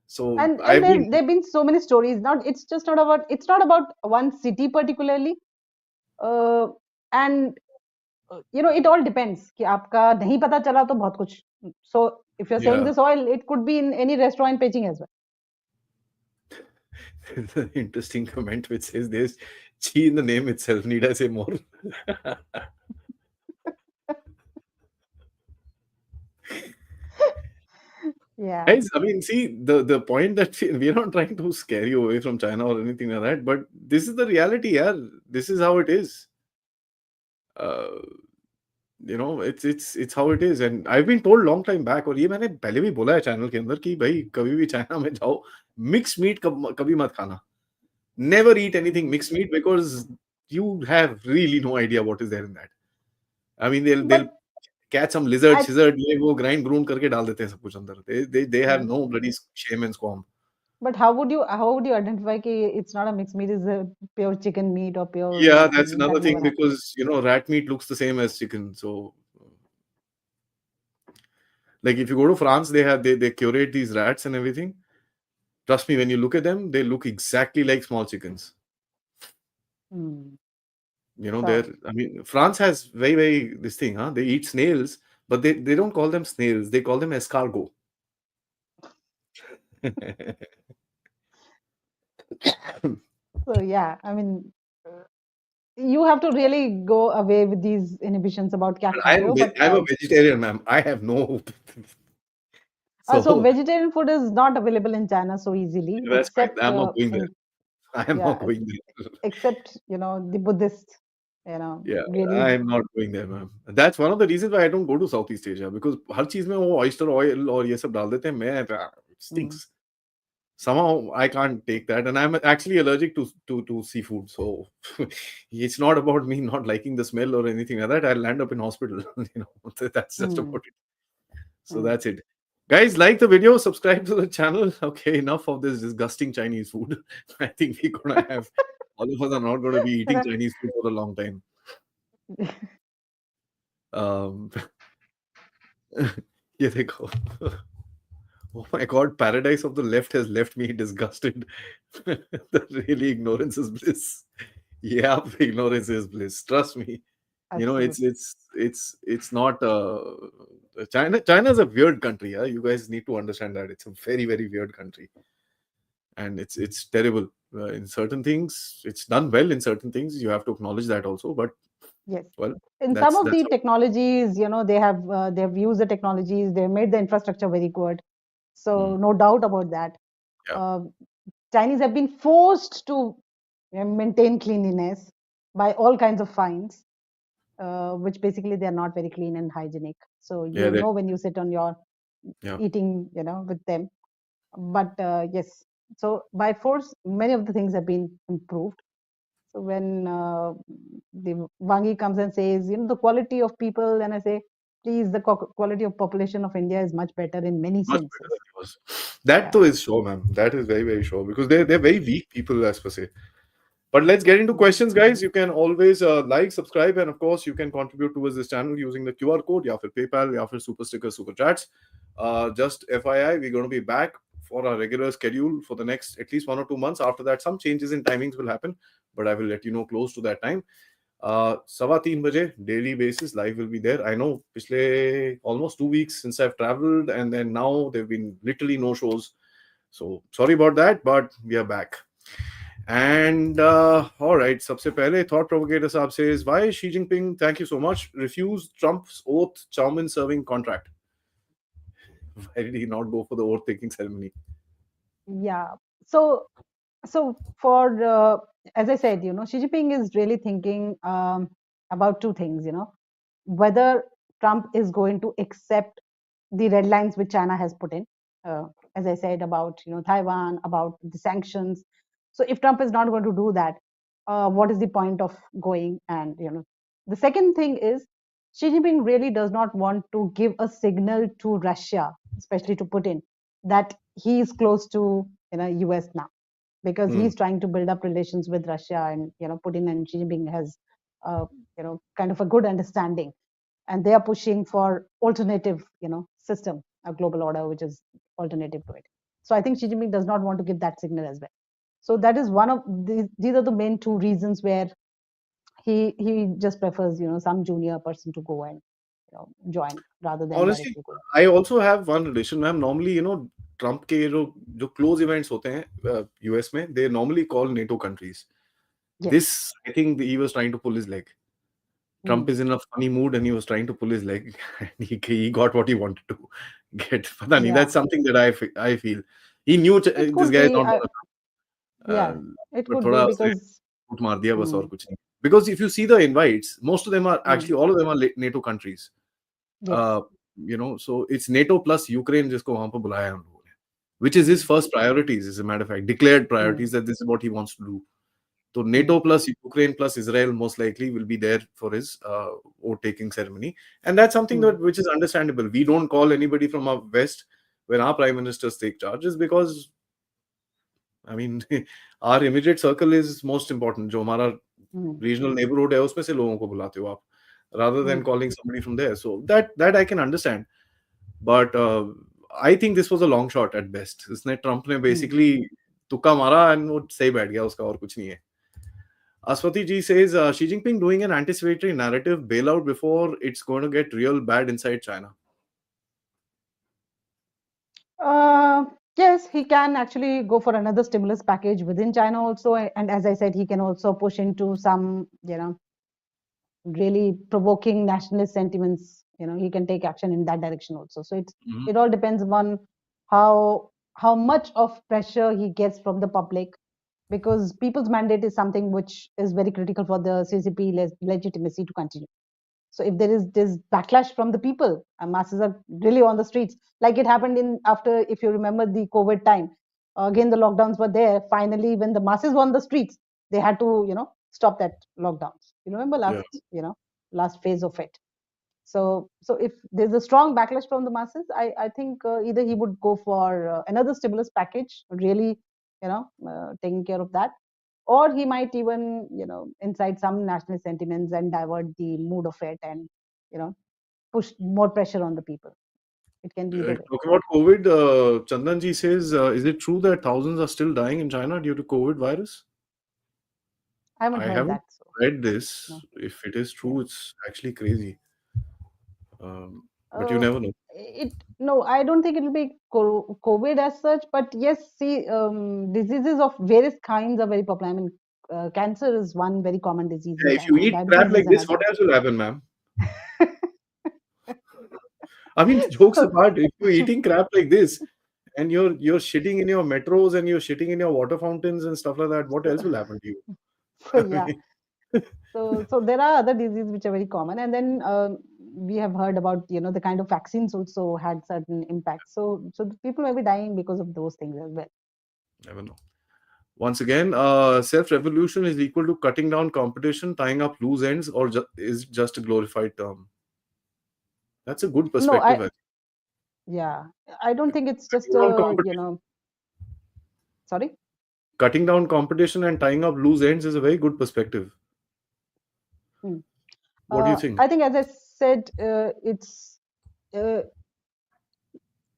So And I've been there've been so many stories. Not it's not about one city particularly. uh, and it all depends कि आपका नहीं पता चला तो बहुत कुछ. So if you're saying yeah. this oil, it could be in any restaurant in Beijing as well. There's an interesting comment which says there's chi in the name itself. Need I say more? Yeah. Guys, I mean, see the point that we're not trying to scare you away from China or anything like that, but this is the reality, yeah. This is how it is. Uh, it's how it is, and I've been told long time back, और ये मैंने पहले भी बोला है channel के अंदर कि भाई कभी भी चाइना में जाओ मिक्स मीट कभी मत खाना. Never eat anything mixed meat because you have really no idea what is there in that. I mean, they'll But catch some lizard, I scissor, ये वो grind ग्रूंड करके डाल देते हैं सब कुछ अंदर. They have mm, no bloody shame and squalm. but how would you identify कि it's not a mixed meat, it's a pure chicken meat or pure Yeah, mutton that's meat? another That thing never happens. because rat meat looks the same as chicken. So, like if you go to France, they curate these rats and everything. Trust me, when you look at them, they look exactly like small chickens. Hmm. They're. So I mean, France has very this thing, huh? They eat snails, but they don't call them snails. They call them escargot. so yeah, I mean, uh, you have to really go away with these inhibitions about क्या खा रहे हो, but I'm a vegetarian, ma'am. I have no. so So vegetarian food is not available in China so easily, that's fine. except I'm not going there. I am not yeah, going there. except the Buddhist, Yeah, really. I'm not going there, ma'am. That's one of the reasons why I don't go to Southeast Asia because हर चीज में वो oyster oil और ये सब डाल देते हैं. It Mm, stinks. Somehow I can't take that, and I'm actually allergic to seafood. So it's not about me not liking the smell or anything like that. I'll land up in hospital. That's just mm, about it. So mm. that's it. Guys, like the video, subscribe to the channel. Okay, enough of this disgusting Chinese food. I think we're gonna have all of us are not gonna be eating Chinese food for a long time. Um, ये देखो. Oh my God, paradise of the left has left me disgusted. The really ignorance is bliss. Yeah, ignorance is bliss. Trust me. Absolutely. It's not China's a weird country. Yeah, you guys need to understand that it's a very weird country, and it's terrible in certain things. It's done well in certain things. You have to acknowledge that also. But Yes. well, In some of that's the how. technologies, they've used the technologies, they've made the infrastructure very good. So Mm, no doubt about that. yeah, Uh, Chinese have been forced to maintain cleanliness by all kinds of fines, which basically they are not very clean and hygienic. So yeah, you know when you sit on your yeah. eating, with them. But yes, so by force, many of the things have been improved. So when the Wangi comes and says, the quality of people, and I say, please, the quality of population of India is much better in many Much better senses. than yours. That Yeah. though is sure, ma'am. That is very, very sure because they're very weak people as per se. But let's get into questions, guys. You can always like, subscribe, and of course, you can contribute towards this channel using the QR code, या फिर PayPal, या फिर super stickers, super chats. Just FYI, we're going to be back for our regular schedule for the next at least 1 or 2 months. After that, some changes in timings will happen, but I will let you know close to that time. 3:15 daily basis live will be there. I know पिछले almost 2 weeks since I've traveled, and then now there've been literally no shows. So sorry about that, but we are back. And all right, सबसे पहले thought provocator साहब says, why Xi Jinping, thank you so much, refused Trump's oath Chowmin serving contract? Why did he not go for the oath taking ceremony? Yeah. So, for as I said, Xi Jinping is really thinking about two things. Whether Trump is going to accept the red lines which China has put in, as I said about Taiwan, about the sanctions. So if Trump is not going to do that, what is the point of going? And the second thing is Xi Jinping really does not want to give a signal to Russia, especially to Putin, that he is close to US now, because he's trying to build up relations with Russia, and Putin and Xi Jinping has kind of a good understanding, and they are pushing for alternative system, a global order which is alternative to it. So I think Xi Jinping does not want to give that signal as well. So that is one of these are the main two reasons where he just prefers some junior person to go and join rather than Honestly, directly going. I also have one relation, ma'am. Normally, Trump के जो close events होते हैं US में, they normally call NATO countries. Yes. This, I think he was trying to pull his leg. Trump is in a funny mood and he was trying to pull his leg. And he got what he wanted to get. पता नहीं, Yeah. that's something that I feel. He knew It this could guy is be. not gonna Yeah, it but could be थोड़ा उसने because. फूट मार दिया बस और Mm, कुछ नहीं. Because if you see the invites, most of them are mm, actually all of them are NATO countries. yes. So it's NATO plus Ukraine जिसको वहां पर बुलाया है हम लोगों ने, which is his first priorities, as a matter of fact, declared priorities that this is what he wants to do. So NATO plus Ukraine plus Israel most likely will be there for his vote taking ceremony, and that's something that which is understandable. We don't call anybody from our west when our prime ministers take charges because, I mean, our immediate circle is most important. जो हमारा Mm, regional neighborhood है उसमें से लोगों को बुलाते हो आप, rather than mm, calling somebody from there. So that I can understand. But I think this was a long shot at best. इसने ट्रम्प ने mm. basically तुक्का मारा and वो सही बैठ गया उसका, और कुछ नहीं है. Aswati ji says, Xi Jinping doing an anticipatory narrative bailout before it's going to get real bad inside China. Yes, he can actually go for another stimulus package within China also, and as I said, he can also push into some, really provoking nationalist sentiments. He can take action in that direction also. So it all depends upon how much of pressure he gets from the public, because people's mandate is something which is very critical for the CCP legitimacy to continue. So if there is this backlash from the people and masses are really on the streets, like it happened in after, if you remember the COVID time, again the lockdowns were there. Finally, when the masses were on the streets, they had to stop that lockdowns. You remember Yeah. last phase of it. So if there's a strong backlash from the masses, I think either he would go for another stimulus package, really taking care of that, or he might even incite some national sentiments and divert the mood of it, and push more pressure on the people. It can be either way. Talking about COVID, Chandan ji says, is it true that thousands are still dying in China due to COVID virus? I haven't I heard haven't that. So read this. no. If it is Yeah. true, it's actually crazy. But you never know. No, I don't think it will be COVID as such, but yes, see, diseases of various kinds are very popular. I mean, cancer is one very common disease in Yeah, if you China. eat crap Diabetes like is this, another. what else will happen, ma'am? I mean, jokes So, apart, if you're eating crap like this and you're shitting in your metros and you're shitting in your water fountains and stuff like that, what else will happen to you? so yeah. So there are other diseases which are very common, and then we have heard about the kind of vaccines also had certain impacts. So the people may be dying because of those things as well. Never know. Once again, self-revolution is equal to cutting down competition, tying up loose ends, or is just a glorified term? That's a good No, perspective. yeah, I don't think it's just Cutting down competition, sorry. cutting down competition and tying up loose ends is a very good perspective. Hmm. What do you think? I think, as I said, it's. Uh,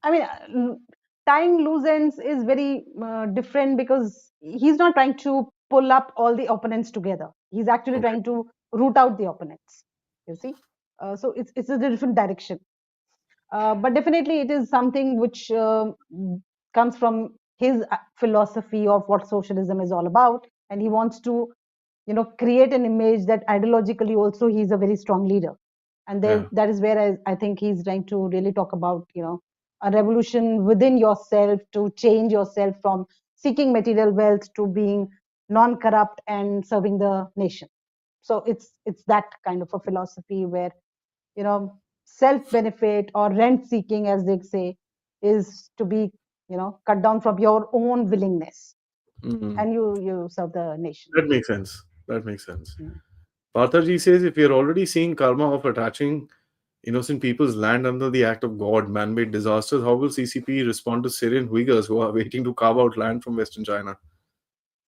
I mean, tying loose ends is very different because he's not trying to pull up all the opponents together. He's actually Okay. trying to root out the opponents. You see, so it's a different direction. But definitely, it is something which comes from his philosophy of what socialism is all about, and he wants to, create an image that ideologically also he's a very strong leader. And there, Yeah. that is where I think he's trying to really talk about, a revolution within yourself to change yourself from seeking material wealth to being non-corrupt and serving the nation. So it's that kind of a philosophy where, self benefit or rent seeking, as they say, is to be, cut down from your own willingness, Mm. and you serve the nation. That makes sense. That makes sense. Mm. Parthaji says if you're already seeing karma of attaching innocent people's land under the act of God, man-made disasters, how will CCP respond to Syrian Uyghurs who are waiting to carve out land from Western China?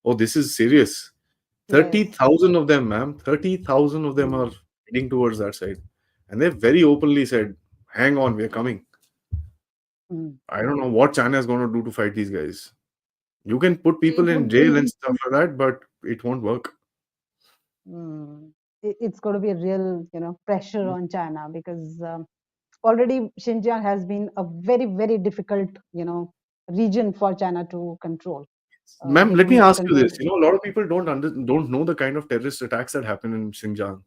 Oh, this is serious. Yes. 30,000 of them, ma'am. 30,000 of them Mm. are heading towards that side. And they've very openly said, hang on, we're coming. Mm. I don't know what China is going to do to fight these guys. You can put people It in would jail be. and stuff like that, but it won't work. It's going to be a real, pressure on China because already Xinjiang has been a very, very difficult, region for China to control. Ma'am, They let don't me need to ask you control this. it. You know, a lot of people don't know the kind of terrorist attacks that happen in Xinjiang.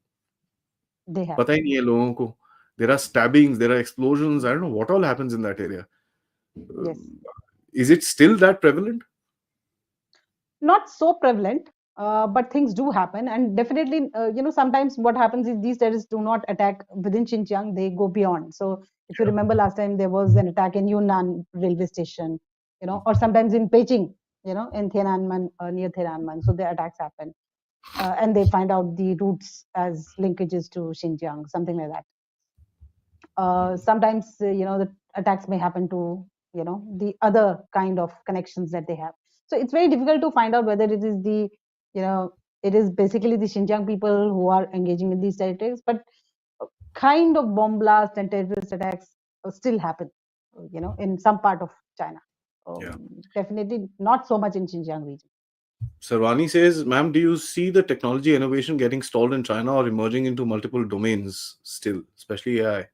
They have. पता ही नहीं है लोगों को. There are stabbings, there are explosions. I don't know what all happens in that area. Yes. Is it still that prevalent? Not so prevalent, but things do happen, and definitely, sometimes what happens is these terrorists do not attack within Xinjiang; they go beyond. So, if you remember last time, there was an attack in Yunnan railway station, or sometimes in Beijing, in Tiananmen, near Tiananmen. So the attacks happen, and they find out the routes as linkages to Xinjiang, something like that. Sometimes, the attacks may happen to, the other kind of connections that they have. So it's very difficult to find out whether it is the, it is basically the Xinjiang people who are engaging in these territories, but kind of bomb blast and terrorist attacks still happen, in some part of China. Yeah. Definitely not so much in Xinjiang region. Sarvani says, ma'am, do you see the technology innovation getting stalled in China or emerging into multiple domains still, especially AI?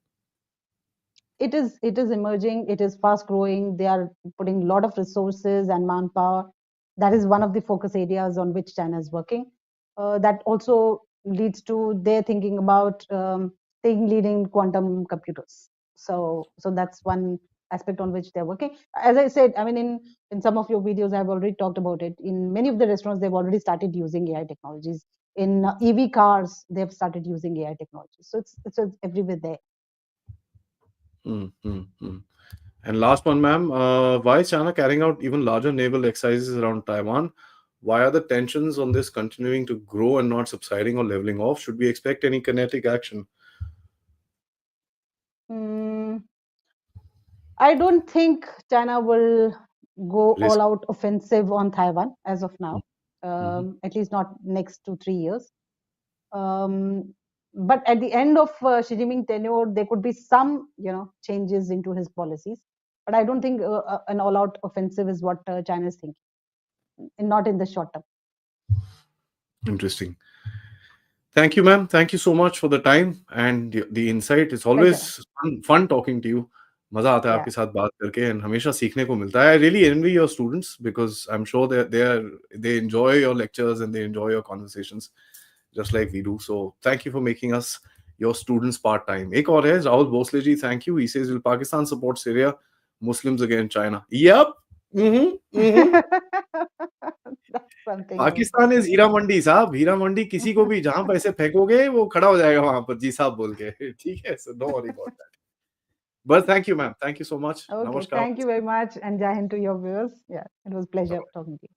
It is emerging, it is fast growing. They are putting a lot of resources and manpower. That is one of the focus areas on which China is working. That also leads to their thinking about taking lead in quantum computers. So that's one aspect on which they're working. As I said, I mean, in some of your videos I've already talked about it. In many of the restaurants they've already started using AI technologies. In EV cars they've started using AI technologies. So it's everywhere there. And last one, ma'am, why is China carrying out even larger naval exercises around Taiwan? Why are the tensions on this continuing to grow and not subsiding or leveling off? Should we expect any kinetic action? Mm, I don't think China will go Risk. all out offensive on Taiwan as of now, Mhm. at least not next 2-3 years. Um, but at the end of Xi Jinping tenure, there could be some, changes into his policies. But I don't think an all-out offensive is what China is thinking, not in the short term. Interesting. Thank you, ma'am. Thank you so much for the time and the insight. It's Pleasure. always fun talking to you. मजा आता है Yeah. आपके साथ बात करके and हमेशा सीखने को मिलता है. I really envy your students because I'm sure that they enjoy your lectures and they enjoy your conversations just like we do. So thank you for making us your students part time. एक और है Rahul Bhosle ji. Thank you. He says, will Pakistan support Syria? Muslims against China. Yep. That's something else. Pakistan is Heera Mandi साहब. हीरा मंडी किसी को भी जहां पैसे फेंकोगे वो खड़ा हो जाएगा वहां पर जी साहब बोल के. ठीक है, so don't worry about that. But thank you, ma'am. Thank you so much. Okay, Namaskar. thank you very much, and Jai Hind to your viewers. Yeah, it was a pleasure talking to you.